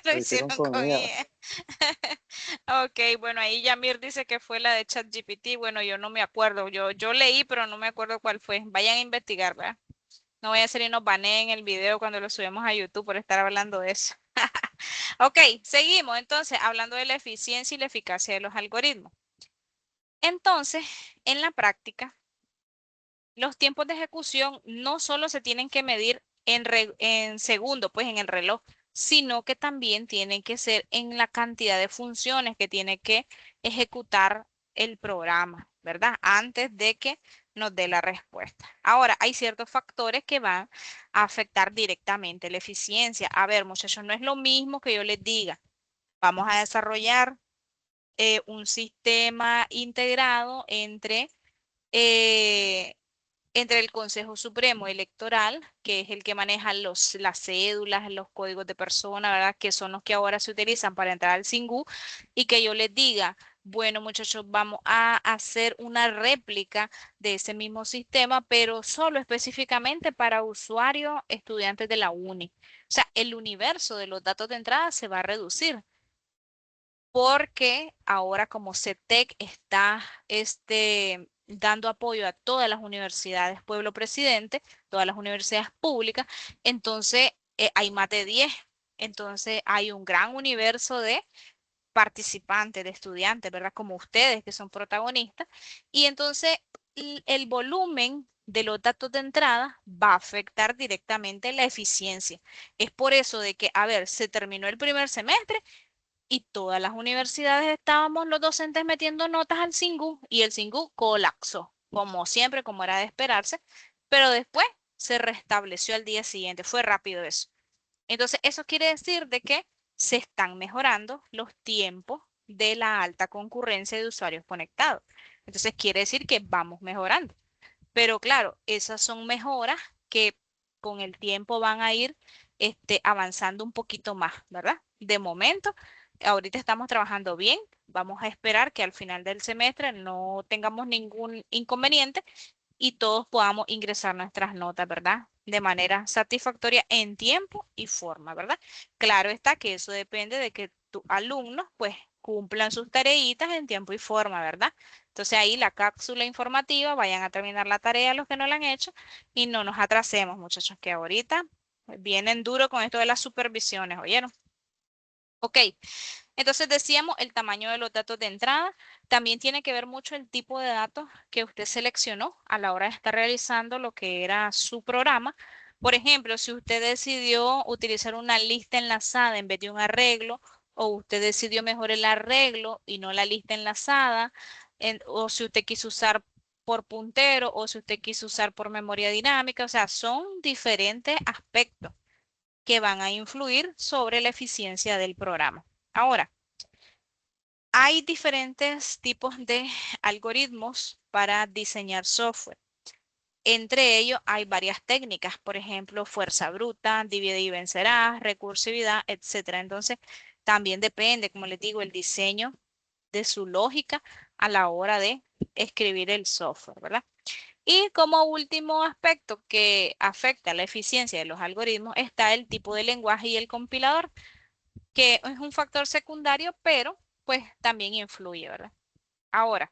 lo Lo hicieron hicieron con con IA. ella. Ok, bueno, ahí Yamir dice que fue la de ChatGPT. Bueno, yo no me acuerdo, yo leí, pero no me acuerdo cuál fue. Vayan a investigar, ¿verdad? No voy a hacer y nos baneen el video cuando lo subimos a YouTube por estar hablando de eso. Ok, seguimos entonces hablando de la eficiencia y la eficacia de los algoritmos. Entonces, en la práctica, los tiempos de ejecución no solo se tienen que medir en segundo, pues en el reloj, sino que también tienen que ser en la cantidad de funciones que tiene que ejecutar el programa, ¿verdad? Antes de que nos dé la respuesta. Ahora, hay ciertos factores que van a afectar directamente la eficiencia. A ver, muchachos, no es lo mismo que yo les diga, vamos a desarrollar un sistema integrado eh, entre el Consejo Supremo Electoral, que es el que maneja las cédulas, los códigos de persona, ¿verdad? Que son los que ahora se utilizan para entrar al SINGU, y que yo les diga, bueno, muchachos, vamos a hacer una réplica de ese mismo sistema, pero solo específicamente para usuarios, estudiantes de la UNI. O sea, el universo de los datos de entrada se va a reducir porque ahora como CETEC está dando apoyo a todas las universidades Pueblo Presidente, todas las universidades públicas, entonces hay más de 10. Entonces hay un gran universo de participantes, de estudiantes, ¿verdad? Como ustedes que son protagonistas. Y entonces el volumen de los datos de entrada va a afectar directamente la eficiencia. Es por eso de que, a ver, se terminó el primer semestre y todas las universidades estábamos los docentes metiendo notas al SINGU y el SINGU colapsó, como siempre, como era de esperarse, pero después se restableció al día siguiente, fue rápido eso. Entonces, eso quiere decir de que se están mejorando los tiempos de la alta concurrencia de usuarios conectados. Entonces, quiere decir que vamos mejorando. Pero claro, esas son mejoras que con el tiempo van a ir avanzando un poquito más, ¿verdad? De momento, ahorita estamos trabajando bien. Vamos a esperar que al final del semestre no tengamos ningún inconveniente y todos podamos ingresar nuestras notas, ¿verdad? De manera satisfactoria en tiempo y forma, ¿verdad? Claro está que eso depende de que tus alumnos pues cumplan sus tareitas en tiempo y forma, ¿verdad? Entonces ahí la cápsula informativa, vayan a terminar la tarea los que no la han hecho y no nos atrasemos, muchachos, que ahorita vienen duro con esto de las supervisiones, ¿oyeron? Ok, entonces decíamos el tamaño de los datos de entrada. También tiene que ver mucho el tipo de datos que usted seleccionó a la hora de estar realizando lo que era su programa. Por ejemplo, si usted decidió utilizar una lista enlazada en vez de un arreglo, o usted decidió mejor el arreglo y no la lista enlazada, o si usted quiso usar por puntero o si usted quiso usar por memoria dinámica, o sea, son diferentes aspectos que van a influir sobre la eficiencia del programa. Ahora, hay diferentes tipos de algoritmos para diseñar software. Entre ellos hay varias técnicas, por ejemplo, fuerza bruta, divide y vencerás, recursividad, etcétera. Entonces, también depende, como les digo, el diseño de su lógica a la hora de escribir el software, ¿verdad? Y como último aspecto que afecta la eficiencia de los algoritmos está el tipo de lenguaje y el compilador, que es un factor secundario, pero pues también influye, ¿verdad? Ahora,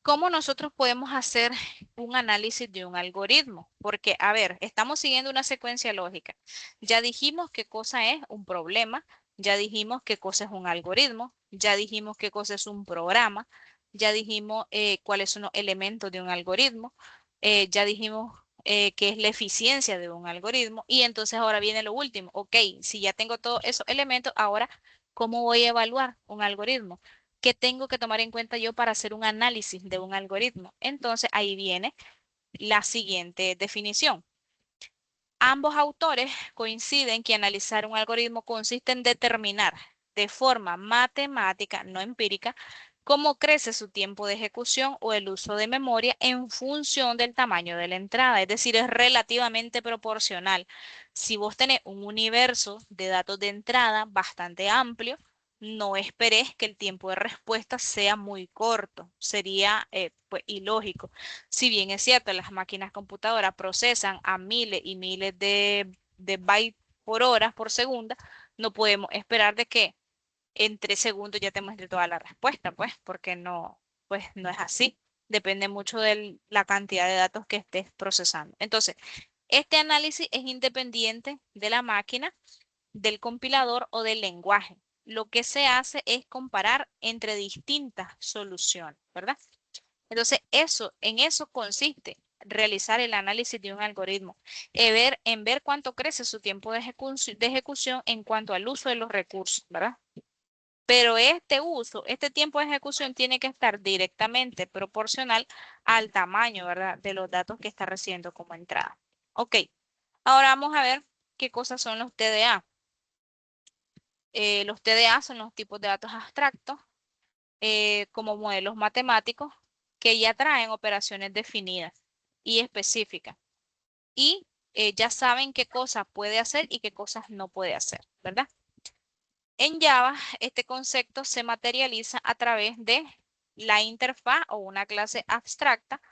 ¿cómo nosotros podemos hacer un análisis de un algoritmo? Porque, a ver, estamos siguiendo una secuencia lógica. Ya dijimos qué cosa es un problema, ya dijimos qué cosa es un algoritmo, ya dijimos qué cosa es un programa, ya dijimos cuáles son los elementos de un algoritmo, ya dijimos qué es la eficiencia de un algoritmo y entonces ahora viene lo último. Ok, si ya tengo todos esos elementos, ahora, ¿cómo voy a evaluar un algoritmo? ¿Qué tengo que tomar en cuenta yo para hacer un análisis de un algoritmo? Entonces ahí viene la siguiente definición. Ambos autores coinciden que analizar un algoritmo consiste en determinar de forma matemática, no empírica, cómo crece su tiempo de ejecución o el uso de memoria en función del tamaño de la entrada. Es decir, es relativamente proporcional. Si vos tenés un universo de datos de entrada bastante amplio, no esperes que el tiempo de respuesta sea muy corto. Sería pues, ilógico. Si bien es cierto, las máquinas computadoras procesan a miles y miles de bytes por hora, por segunda, no podemos esperar de que en 3 segundos ya te muestre toda la respuesta, pues, porque no, pues no es así. Depende mucho de la cantidad de datos que estés procesando. Entonces, este análisis es independiente de la máquina, del compilador o del lenguaje. Lo que se hace es comparar entre distintas soluciones, ¿verdad? Entonces, en eso consiste realizar el análisis de un algoritmo, en ver cuánto crece su tiempo de ejecución en cuanto al uso de los recursos, ¿verdad? Pero este tiempo de ejecución tiene que estar directamente proporcional al tamaño, ¿verdad? De los datos que está recibiendo como entrada. Ok, ahora vamos a ver qué cosas son los TDA. Los TDA son los tipos de datos abstractos como modelos matemáticos que ya traen operaciones definidas y específicas. Y ya saben qué cosas puede hacer y qué cosas no puede hacer, ¿verdad? En Java, este concepto se materializa a través de la interfaz o una clase abstracta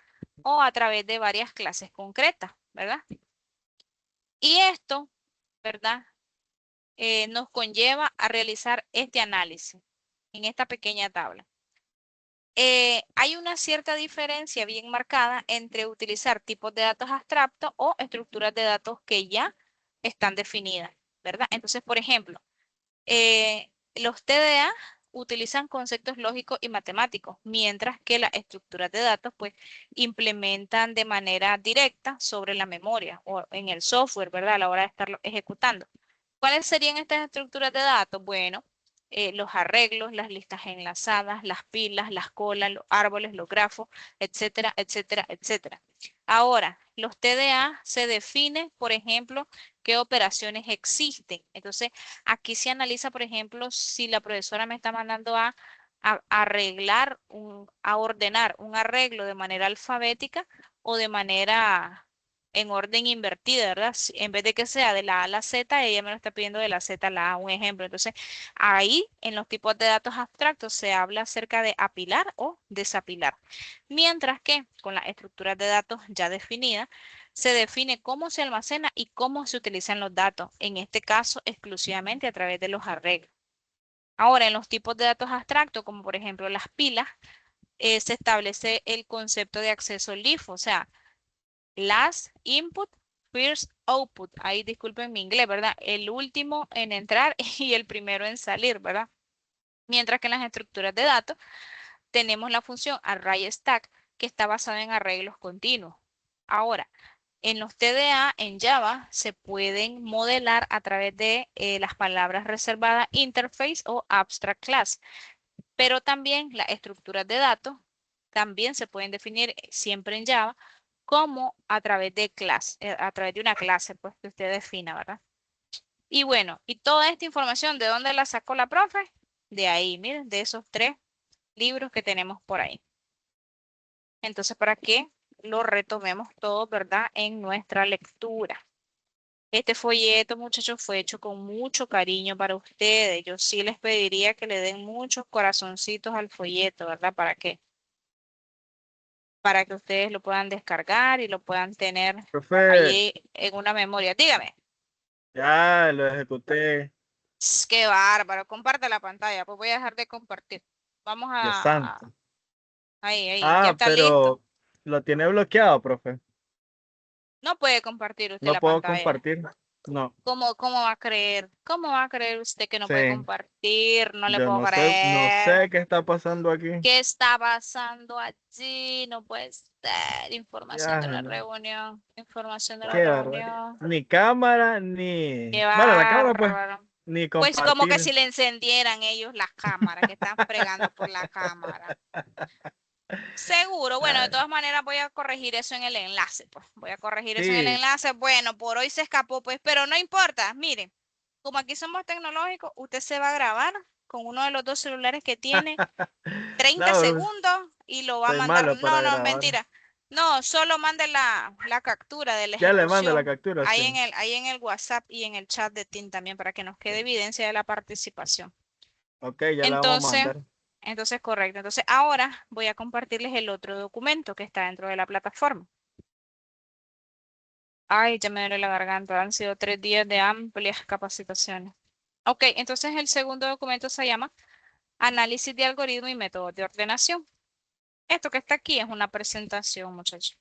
o a través de varias clases concretas, ¿verdad? Y esto, ¿verdad? Nos conlleva a realizar este análisis en esta pequeña tabla. Hay una cierta diferencia bien marcada entre utilizar tipos de datos abstractos o estructuras de datos que ya están definidas, ¿verdad? Entonces, por ejemplo, los TDA utilizan conceptos lógicos y matemáticos, mientras que las estructuras de datos pues implementan de manera directa sobre la memoria o en el software, ¿verdad? A la hora de estarlo ejecutando. ¿Cuáles serían estas estructuras de datos? Bueno, los arreglos, las listas enlazadas, las pilas, las colas, los árboles, los grafos, etcétera, etcétera, etcétera. Ahora, los TDA se definen, por ejemplo, qué operaciones existen. Entonces, aquí se analiza, por ejemplo, si la profesora me está mandando a arreglar, a ordenar un arreglo de manera alfabética o de manera en orden invertida, ¿verdad? En vez de que sea de la A a la Z, ella me lo está pidiendo de la Z a la A, un ejemplo. Entonces, ahí en los tipos de datos abstractos se habla acerca de apilar o desapilar. Mientras que con las estructuras de datos ya definidas, se define cómo se almacena y cómo se utilizan los datos, en este caso exclusivamente a través de los arreglos. Ahora, en los tipos de datos abstractos, como por ejemplo las pilas, se establece el concepto de acceso LIFO, o sea, last input, first output. Ahí disculpen mi inglés, ¿verdad? El último en entrar y el primero en salir, ¿verdad? Mientras que en las estructuras de datos tenemos la función array stack que está basada en arreglos continuos. Ahora, en los TDA en Java se pueden modelar a través de las palabras reservadas interface o abstract class, pero también las estructuras de datos también se pueden definir siempre en Java como a través de a través de una clase pues, que usted defina, ¿verdad? Y bueno, y toda esta información, ¿de dónde la sacó la profe? De ahí, miren, de esos 3 libros que tenemos por ahí. Entonces, para que lo retomemos todo, ¿verdad? En nuestra lectura. Este folleto, muchachos, fue hecho con mucho cariño para ustedes. Yo sí les pediría que le den muchos corazoncitos al folleto, ¿verdad? Para que ustedes lo puedan descargar y lo puedan tener Profe, ahí en una memoria. Dígame. ya lo ejecuté. Qué bárbaro. Comparte la pantalla. Pues voy a dejar de compartir. Vamos Dios a... santo. Ahí, ya Ah, está listo. pero lo tiene bloqueado, profe. No puede compartir usted No la puedo pantalla. compartir. No. ¿Cómo va a creer? ¿Cómo va a creer usted que no Sí. puede compartir? No le Yo puedo no creer. sé qué está pasando aquí. ¿Qué está pasando allí? No puede ser. Información de Ya, la reunión. Información de la qué barbaridad. reunión. Ni cámara, ni. Qué Bueno, la cámara, pues, bárbaro. ni Pues como que compartir. si le encendieran ellos las cámaras, que están fregando por la cámara. Seguro, bueno, de Ay, todas maneras voy a corregir eso en el enlace, pues. Voy a corregir eso en el sí. enlace. Bueno, por hoy se escapó, pues, pero no importa. Miren, como aquí somos tecnológicos, usted se va a grabar con uno de los dos celulares que tiene 30 No, segundos y lo va a soy mandar. malo No, para no, grabar. mentira. No, solo mande la captura de la Ya le mando la ejecución captura, sí. ahí en el WhatsApp y en el chat de Team también para que nos quede evidencia de la participación. Ok, ya la vamos a Entonces, mandar. correcto. Entonces, ahora voy a compartirles el otro documento que está dentro de la plataforma. Ay, ya me duele la garganta. Han sido 3 días de amplias capacitaciones. Ok, entonces el segundo documento se llama Análisis de algoritmo y métodos de ordenación. Esto que está aquí es una presentación, muchachos,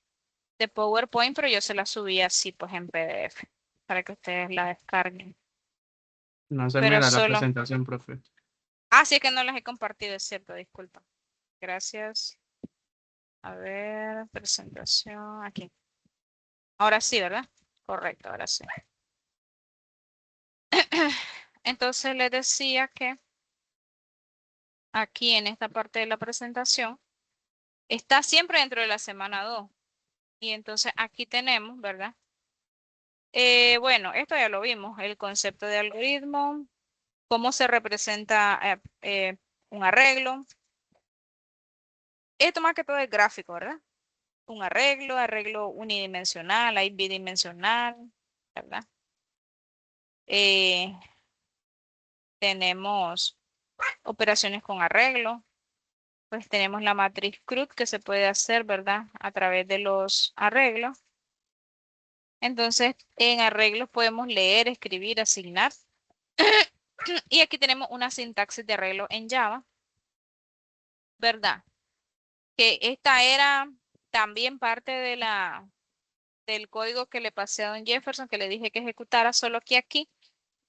de PowerPoint, pero yo se la subí así, pues en PDF, para que ustedes la descarguen. No se Pero mira la solo... presentación, profe. Ah, sí, es que no las he compartido, es cierto, disculpa. Gracias. A ver, presentación, aquí. Ahora sí, ¿verdad? Correcto, ahora sí. Entonces les decía que aquí en esta parte de la presentación está siempre dentro de la semana 2. Y entonces aquí tenemos, ¿verdad? Bueno, esto ya lo vimos, el concepto de algoritmo, cómo se representa un arreglo. Esto más que todo es gráfico, ¿verdad? Un arreglo unidimensional, hay bidimensional, ¿verdad? Eh, tenemos operaciones con arreglo, pues tenemos la matriz CRUD que se puede hacer, ¿verdad? A través de los arreglos. Entonces, en arreglos podemos leer, escribir, asignar. Y aquí tenemos una sintaxis de arreglo en Java, ¿verdad? Que esta era también parte de del código que le pasé a don Jefferson, que le dije que ejecutara, solo que aquí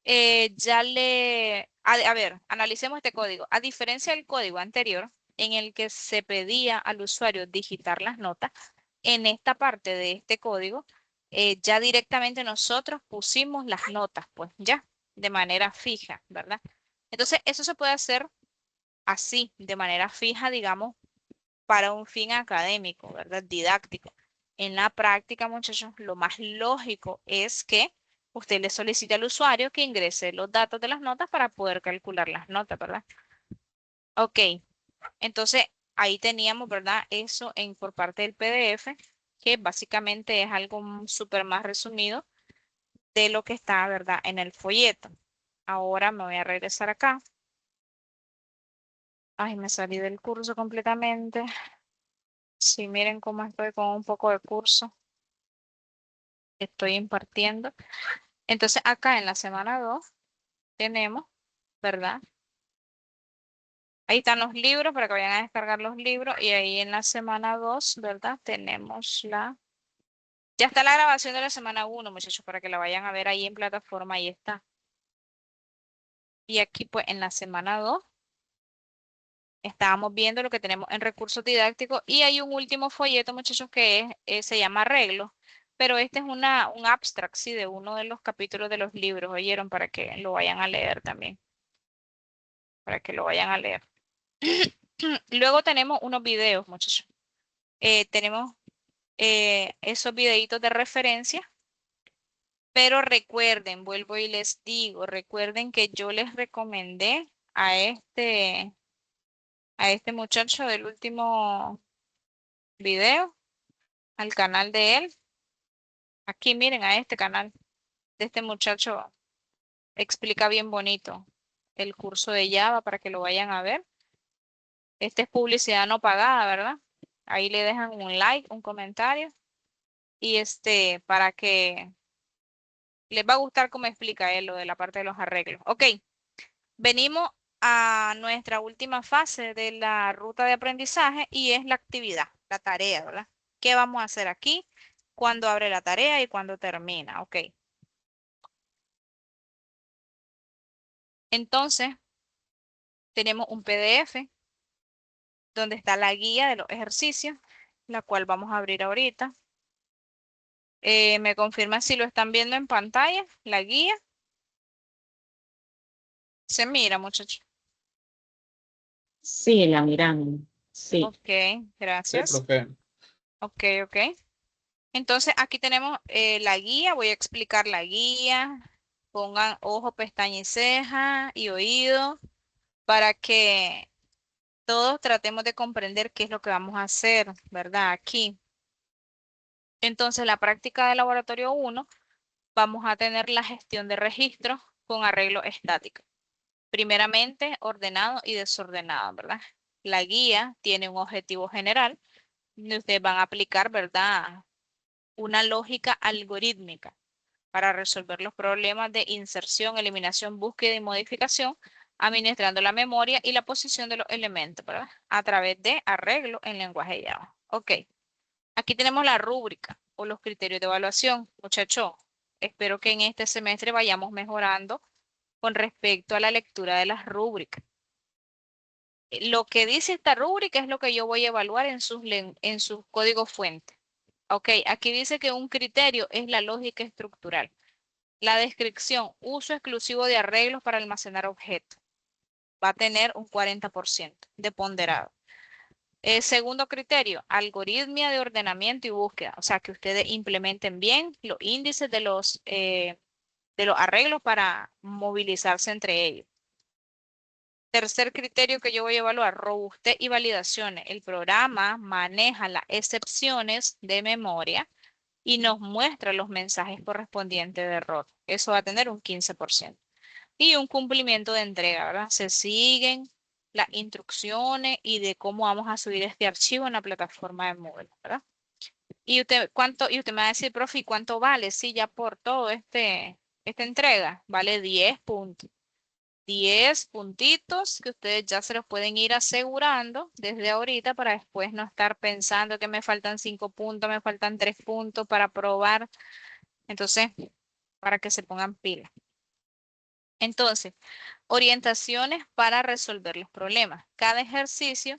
a ver, analicemos este código. A diferencia del código anterior, en el que se pedía al usuario digitar las notas, en esta parte de este código, ya directamente nosotros pusimos las notas, pues ya, de manera fija, ¿verdad? Entonces, eso se puede hacer así, de manera fija, digamos, para un fin académico, ¿verdad? Didáctico. En la práctica, muchachos, lo más lógico es que usted le solicite al usuario que ingrese los datos de las notas para poder calcular las notas, ¿verdad? Ok, entonces ahí teníamos, ¿verdad? Eso por parte del PDF, que básicamente es algo súper más resumido de lo que está, ¿verdad? En el folleto. Ahora me voy a regresar acá. Ay, me salí del curso completamente. Sí, miren cómo estoy con un poco de curso que estoy impartiendo. Entonces, acá en la semana 2 tenemos, ¿verdad? Ahí están los libros para que vayan a descargar los libros. Y ahí en la semana 2, ¿verdad? Tenemos Ya está la grabación de la semana 1, muchachos, para que la vayan a ver ahí en plataforma. Ahí está. Y aquí, pues, en la semana 2 estábamos viendo lo que tenemos en recursos didácticos. Y hay un último folleto, muchachos, que se llama arreglo. Pero este es un abstract, sí, de uno de los capítulos de los libros, ¿oyeron? Para que lo vayan a leer también. Para que lo vayan a leer. Luego tenemos unos videos, muchachos. Tenemos esos videitos de referencia. Pero recuerden, vuelvo y les digo, recuerden que yo les recomendé a este muchacho del último video, al canal de él. Aquí miren a este canal de este muchacho. Explica bien bonito el curso de Java para que lo vayan a ver. Esta es publicidad no pagada, ¿verdad? Ahí le dejan un like, un comentario. Y para que les va a gustar cómo explica él lo de la parte de los arreglos. Ok, Venimos a nuestra última fase de la ruta de aprendizaje y es la actividad, la tarea, ¿verdad? ¿Qué vamos a hacer aquí? ¿Cuándo abre la tarea y cuándo termina? Ok. Entonces, tenemos un PDF donde está la guía de los ejercicios, la cual vamos a abrir ahorita. ¿Me confirman si lo están viendo en pantalla? La guía. Se mira, muchachos. Sí, la miramos. Sí. Ok, Sí, gracias. profe. Ok, ok. Entonces aquí tenemos la guía. Voy a explicar la guía. Pongan ojo, pestaña y ceja y oído para que todos tratemos de comprender qué es lo que vamos a hacer, ¿verdad? Aquí. Entonces, la práctica de laboratorio 1, vamos a tener la gestión de registros con arreglo estático. Primeramente, ordenado y desordenado, ¿verdad? La guía tiene un objetivo general. Y ustedes van a aplicar, ¿verdad? Una lógica algorítmica para resolver los problemas de inserción, eliminación, búsqueda y modificación, administrando la memoria y la posición de los elementos, ¿verdad? A través de arreglo en lenguaje Java. Ok. Aquí tenemos la rúbrica o los criterios de evaluación. Muchachos, espero que en este semestre vayamos mejorando con respecto a la lectura de las rúbricas. Lo que dice esta rúbrica es lo que yo voy a evaluar en sus códigos fuente. Ok, aquí dice que un criterio es la lógica estructural. La descripción, uso exclusivo de arreglos para almacenar objetos. Va a tener un 40% de ponderado. Segundo criterio, algoritmia de ordenamiento y búsqueda. O sea, que ustedes implementen bien los índices de los arreglos para movilizarse entre ellos. Tercer criterio que yo voy a evaluar, robustez y validaciones. El programa maneja las excepciones de memoria y nos muestra los mensajes correspondientes de error. Eso va a tener un 15%. Y un cumplimiento de entrega, ¿verdad? Se siguen las instrucciones y de cómo vamos a subir este archivo en la plataforma de Moodle, ¿verdad? Y usted me va a decir, profe, ¿y cuánto vale? Sí, ya por todo esta entrega, vale 10 puntos. 10 puntitos que ustedes ya se los pueden ir asegurando desde ahorita para después no estar pensando que me faltan 5 puntos, me faltan 3 puntos para probar. Entonces, para que se pongan pilas. Entonces, orientaciones para resolver los problemas. Cada ejercicio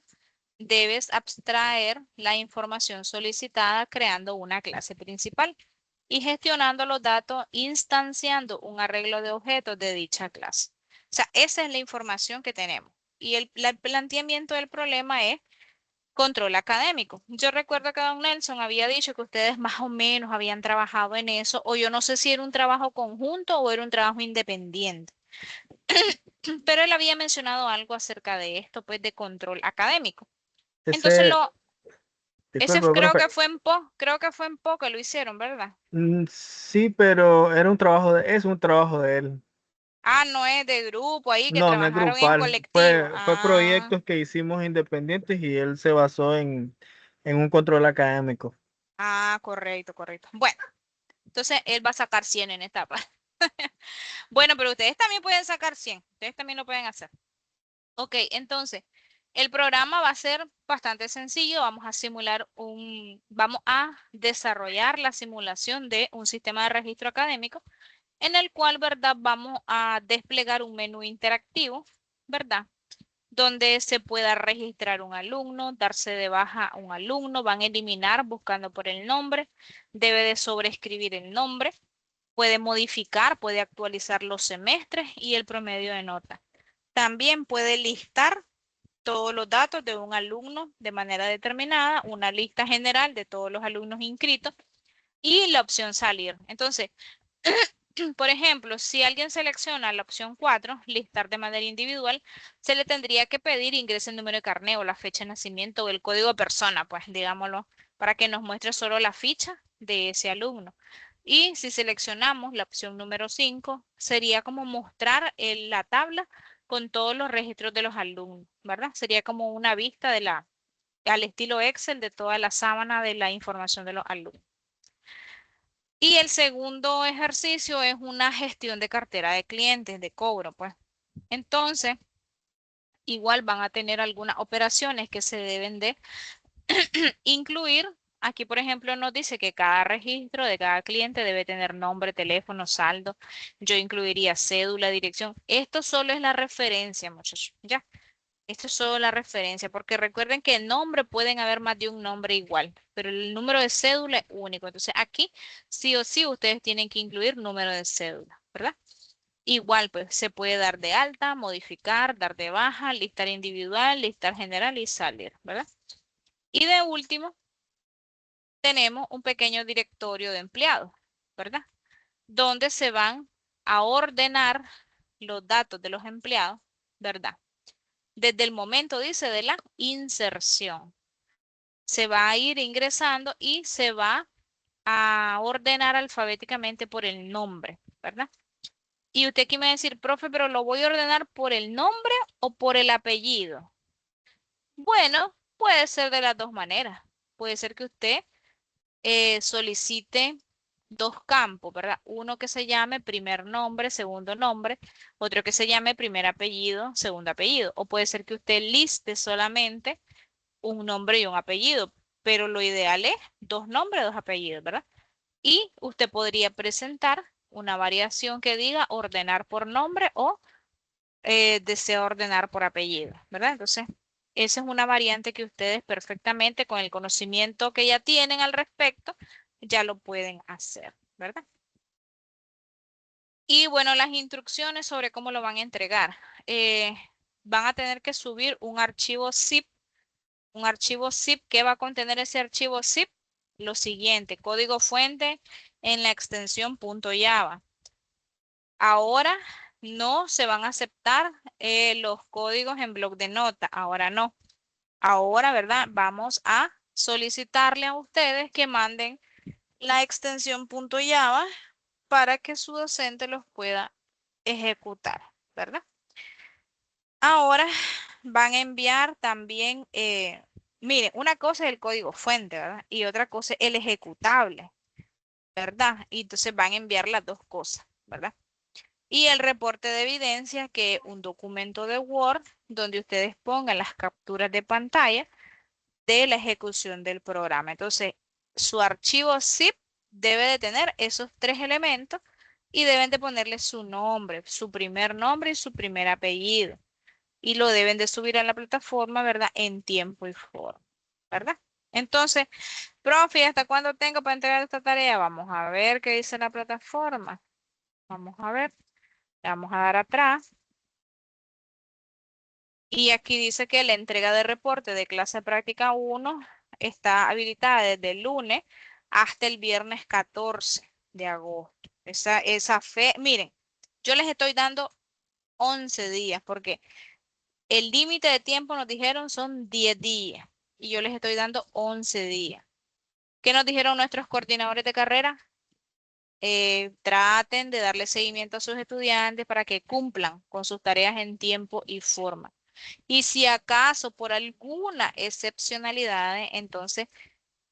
debes abstraer la información solicitada creando una clase principal y gestionando los datos instanciando un arreglo de objetos de dicha clase. O sea, esa es la información que tenemos. Y el planteamiento del problema es control académico. Yo recuerdo que don Nelson había dicho que ustedes más o menos habían trabajado en eso, o yo no sé si era un trabajo conjunto o era un trabajo independiente. Pero él había mencionado algo acerca de esto, pues de control académico. Entonces Ese, disculpe, profe. creo que fue en PO que lo hicieron, ¿verdad? Sí, pero es un trabajo de él. Ah, no es de grupo ahí que No, no es trabajaron en grupal. colectivo. Fue Ah, proyectos que hicimos independientes y él se basó en un control académico. correcto, correcto. Bueno, entonces él va a sacar 100 en esta etapa. Bueno, pero ustedes también pueden sacar 100. Ustedes también lo pueden hacer. Ok, entonces, el programa va a ser bastante sencillo. Vamos a desarrollar la simulación de un sistema de registro académico en el cual, ¿verdad? Vamos a desplegar un menú interactivo, ¿verdad? Donde se pueda registrar un alumno, darse de baja a un alumno, van a eliminar buscando por el nombre, debe de sobreescribir el nombre, puede modificar, puede actualizar los semestres y el promedio de nota. También puede listar todos los datos de un alumno de manera determinada, una lista general de todos los alumnos inscritos y la opción salir. Entonces, por ejemplo, si alguien selecciona la opción 4, listar de manera individual, se le tendría que pedir ingrese el número de carnet o la fecha de nacimiento o el código de persona, pues digámoslo, para que nos muestre solo la ficha de ese alumno. Y si seleccionamos la opción número 5, sería como mostrar la tabla con todos los registros de los alumnos, ¿verdad? Sería como una vista al estilo Excel de toda la sábana de la información de los alumnos. Y el segundo ejercicio es una gestión de cartera de clientes, de cobro, pues. Entonces, igual van a tener algunas operaciones que se deben de incluir. Aquí, por ejemplo, nos dice que cada registro de cada cliente debe tener nombre, teléfono, saldo. Yo incluiría cédula, dirección. Esto solo es la referencia, muchachos. Ya. Esto es solo la referencia, porque recuerden que el nombre pueden haber más de un nombre igual, pero el número de cédula es único. Entonces, aquí sí o sí ustedes tienen que incluir número de cédula, ¿verdad? Igual, pues se puede dar de alta, modificar, dar de baja, listar individual, listar general y salir, ¿verdad? Y de último, tenemos un pequeño directorio de empleados, ¿verdad? Donde se van a ordenar los datos de los empleados, ¿verdad? Desde el momento, dice, de la inserción. Se va a ir ingresando y se va a ordenar alfabéticamente por el nombre, ¿verdad? Y usted aquí me va a decir, profe, pero ¿lo voy a ordenar por el nombre o por el apellido? Bueno, puede ser de las dos maneras. Puede ser que usted solicite dos campos, ¿verdad? Uno que se llame primer nombre, segundo nombre, otro que se llame primer apellido, segundo apellido. O puede ser que usted liste solamente un nombre y un apellido, pero lo ideal es dos nombres, dos apellidos, ¿verdad? Y usted podría presentar una variación que diga ordenar por nombre o desea ordenar por apellido, ¿verdad? Entonces, esa es una variante que ustedes perfectamente con el conocimiento que ya tienen al respecto, ya lo pueden hacer, ¿verdad? Y bueno, las instrucciones sobre cómo lo van a entregar. Van a tener que subir un archivo zip. Un archivo zip. ¿Qué va a contener ese archivo zip? Lo siguiente, código fuente en la extensión .java. Ahora no se van a aceptar los códigos en bloc de nota. Ahora no. Ahora, ¿verdad? Vamos a solicitarle a ustedes que manden la extensión .java para que su docente los pueda ejecutar, ¿verdad? Ahora van a enviar también, miren, una cosa es el código fuente, ¿verdad? Y otra cosa es el ejecutable, ¿verdad? Y entonces van a enviar las dos cosas, ¿verdad? Y el reporte de evidencia, que es un documento de Word donde ustedes pongan las capturas de pantalla de la ejecución del programa. Entonces, su archivo zip debe de tener esos tres elementos y deben de ponerle su nombre, su primer nombre y su primer apellido. Y lo deben de subir a la plataforma, ¿verdad? En tiempo y forma, ¿verdad? Entonces, profe, ¿hasta cuándo tengo para entregar esta tarea? Vamos a ver qué dice la plataforma. Vamos a ver. Le vamos a dar atrás. Y aquí dice que la entrega de reporte de clase práctica 1 está habilitada desde el lunes hasta el viernes 14 de agosto. Miren, yo les estoy dando 11 días porque el límite de tiempo nos dijeron son 10 días y yo les estoy dando 11 días. ¿Qué nos dijeron nuestros coordinadores de carrera? Traten de darle seguimiento a sus estudiantes para que cumplan con sus tareas en tiempo y forma. Y si acaso por alguna excepcionalidad, entonces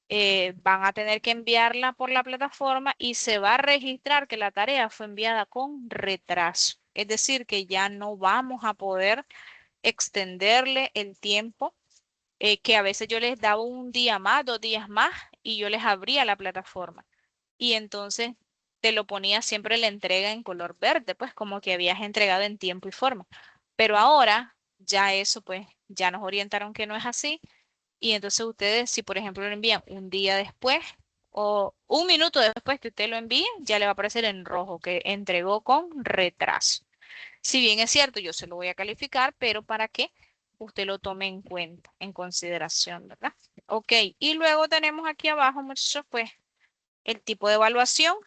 van a tener que enviarla por la plataforma y se va a registrar que la tarea fue enviada con retraso. Es decir, que ya no vamos a poder extenderle el tiempo, que a veces yo les daba un día más, 2 días más, y yo les abría la plataforma. Y entonces te lo ponía siempre la entrega en color verde, pues como que habías entregado en tiempo y forma. Pero ahora ya eso, pues ya nos orientaron que no es así. Y entonces ustedes, si por ejemplo lo envían un día después o un minuto después que usted lo envíe, ya le va a aparecer en rojo que entregó con retraso. Si bien es cierto, yo se lo voy a calificar, pero para que usted lo tome en cuenta, en consideración, ¿verdad? Ok, y luego tenemos aquí abajo, muchachos, pues el tipo de evaluación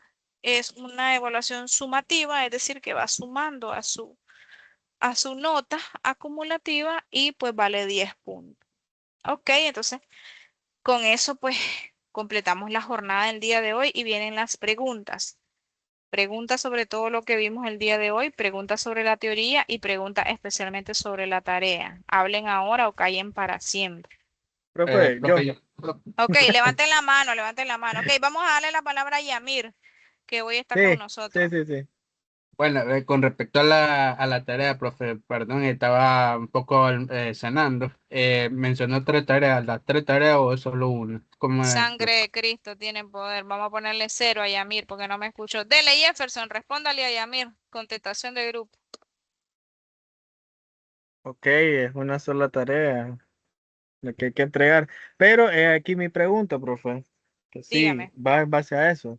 es una evaluación sumativa, es decir, que va sumando a su nota acumulativa y pues vale 10 puntos. Ok, entonces con eso pues completamos la jornada del día de hoy y vienen las preguntas. Preguntas sobre todo lo que vimos el día de hoy, preguntas sobre la teoría y preguntas especialmente sobre la tarea. Hablen ahora o callen para siempre. Profe, yo. Ok, levanten la mano, levanten la mano. Ok, vamos a darle la palabra a Yamir, que hoy está con Sí, nosotros. sí, sí, sí. Bueno, con respecto a la tarea, profe, perdón, estaba un poco cenando. ¿Mencionó 3 tareas, las 3 tareas o solo una? ¿Cómo es? Sangre de Cristo tiene poder. Vamos a ponerle 0 a Yamir porque no me escuchó. Dele, Jefferson, respóndale a Yamir. Contestación de grupo. Ok, es una sola tarea la que hay que entregar. Pero aquí mi pregunta, profe, que sí, Dígame. va en base a eso.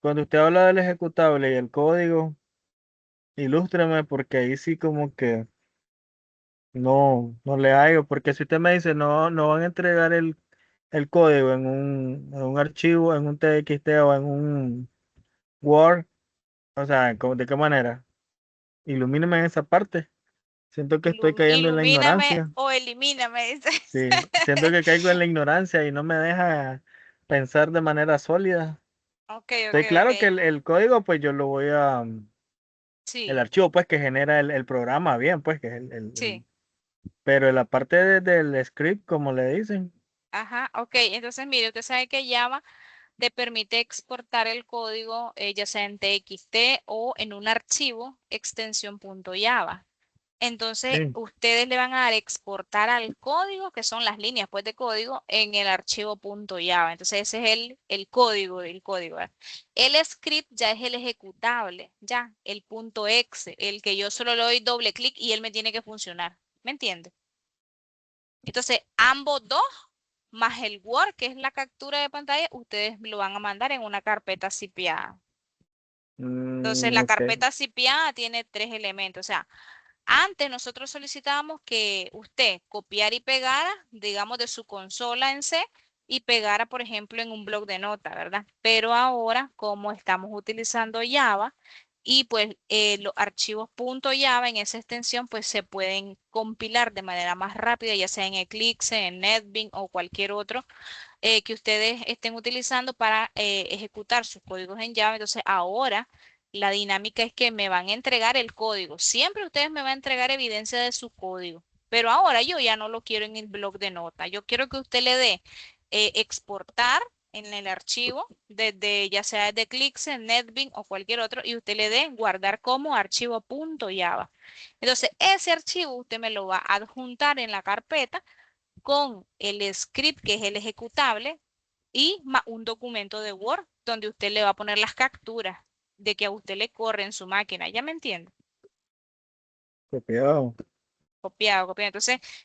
Cuando usted habla del ejecutable y el código, ilústreme porque ahí sí como que no le hallo, porque si usted me dice no van a entregar el código en un archivo, en un TXT o en un Word, o sea, ¿de qué manera? Ilumíneme en esa parte. Siento que estoy cayendo en la Ilumíname ignorancia. o elimíname, dice. Sí, siento que caigo en la ignorancia y no me deja pensar de manera sólida. Ok, ok, Estoy claro que ok. el código, pues yo lo voy a, el Sí, archivo, pues que genera el programa, bien, pues que es sí. pero la parte del script, como le dicen, Ajá, ok. Entonces, mire, usted sabe que Java te permite exportar el código, ya sea en TXT o en un archivo extensión .java. Entonces, sí, ustedes le van a dar exportar al código, que son las líneas pues, de código, en el archivo .java. Entonces, ese es el código del código. ¿Verdad? El script ya es el ejecutable, ya, el .exe, el que yo solo le doy doble clic y él me tiene que funcionar. ¿Me entiende? Entonces, ambos dos, más el Word, que es la captura de pantalla, ustedes lo van a mandar en una carpeta zipeada. Entonces, la ok, carpeta zipeada tiene 3 elementos. O sea, antes nosotros solicitábamos que usted copiara y pegara, digamos, de su consola en C y pegara, por ejemplo, en un bloc de nota, ¿verdad? Pero ahora, como estamos utilizando Java y pues los archivos .java en esa extensión, pues se pueden compilar de manera más rápida, ya sea en Eclipse, en NetBeans o cualquier otro que ustedes estén utilizando para ejecutar sus códigos en Java. Entonces, ahora la dinámica es que me van a entregar el código. Siempre ustedes me van a entregar evidencia de su código, pero ahora yo ya no lo quiero en el bloc de nota. Yo quiero que usted le dé exportar en el archivo, desde ya sea de Eclipse, NetBeans o cualquier otro, y usted le dé guardar como archivo .java. Entonces, ese archivo usted me lo va a adjuntar en la carpeta con el script, que es el ejecutable, y un documento de Word donde usted le va a poner las capturas de que a usted le corre en su máquina. ¿Ya me entiende? copiado. Copiado, copiado.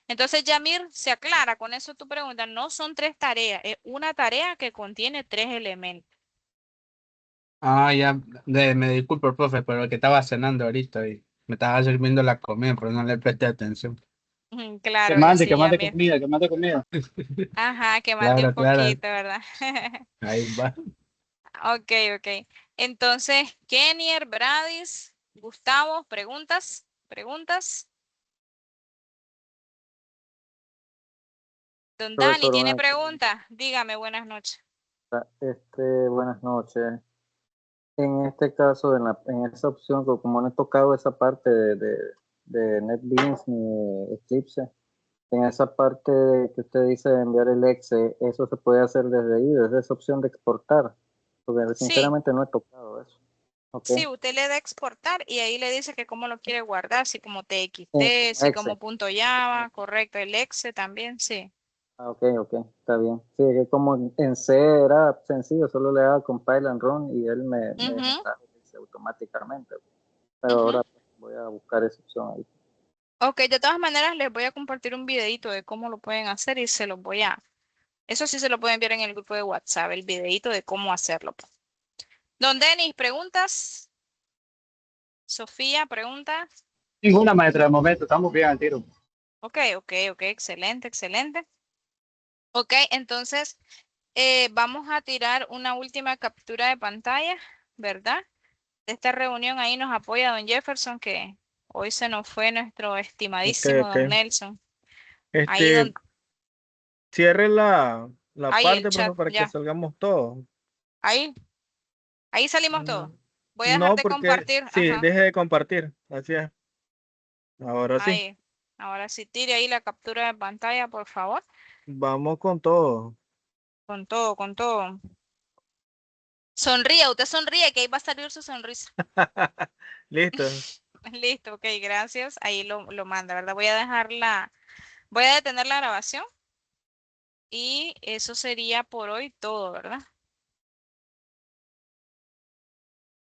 Entonces, Yamir, se aclara con eso tu pregunta. No son 3 tareas, es una tarea que contiene 3 elementos. Ya, me disculpo, profe, pero que estaba cenando ahorita y me estaba sirviendo la comida, pero no le presté atención. Ujú, claro que sí, Que mande Yamir. comida, que mande comida. Ajá, que mande un Claro, claro, poquito, ¿verdad? ahí va. Ok, ok. Entonces, Kenier, Bradis, Gustavo, preguntas, preguntas. Don Dani, Profesor, ¿tiene preguntas? Dígame, buenas noches. buenas noches. En este caso, en esa opción, como no he tocado esa parte de NetBeans ni Eclipse, en esa parte que usted dice de enviar el exe, eso se puede hacer desde ahí, desde esa opción de exportar, porque Sí, sinceramente no he tocado eso. Ok. sí, usted le da exportar y ahí le dice que cómo lo quiere guardar, si como TXT, Como si como exe. .java, correcto, el exe también, sí. Ok, ok, está bien. Sí, que como en C era sencillo, solo le daba compile and run y él me Ujú, generaba el exe automáticamente. Pero ujú. ahora voy a buscar esa opción ahí. Ok, de todas maneras les voy a compartir un videito de cómo lo pueden hacer y se los voy a, eso sí se lo pueden enviar en el grupo de WhatsApp, el videito de cómo hacerlo, pues. Don Denis, ¿preguntas? Sofía, ¿preguntas? Ninguna maestra de momento, estamos bien al tiro. Ok, ok, ok, excelente, excelente. Ok, entonces vamos a tirar una última captura de pantalla, ¿verdad? De esta reunión ahí nos apoya don Jefferson, que hoy se nos fue nuestro Ok, estimadísimo don ok. Nelson. Ahí, Este, cierre la ahí el parte, chat, profe, para que ya. salgamos todos. Ahí, ahí salimos Mm, todos. Voy a dejar No, de porque compartir. sí, Ajá, deje de compartir. Así es. Ahora sí. ahí. Ahora sí, tire ahí la captura de pantalla, por favor. Vamos con todo. Con todo, con todo. Sonríe, usted sonríe, que ahí va a salir su sonrisa. Listo. Listo, ok, gracias. Ahí lo manda, ¿verdad? Voy a detener la grabación y eso sería por hoy todo, ¿verdad?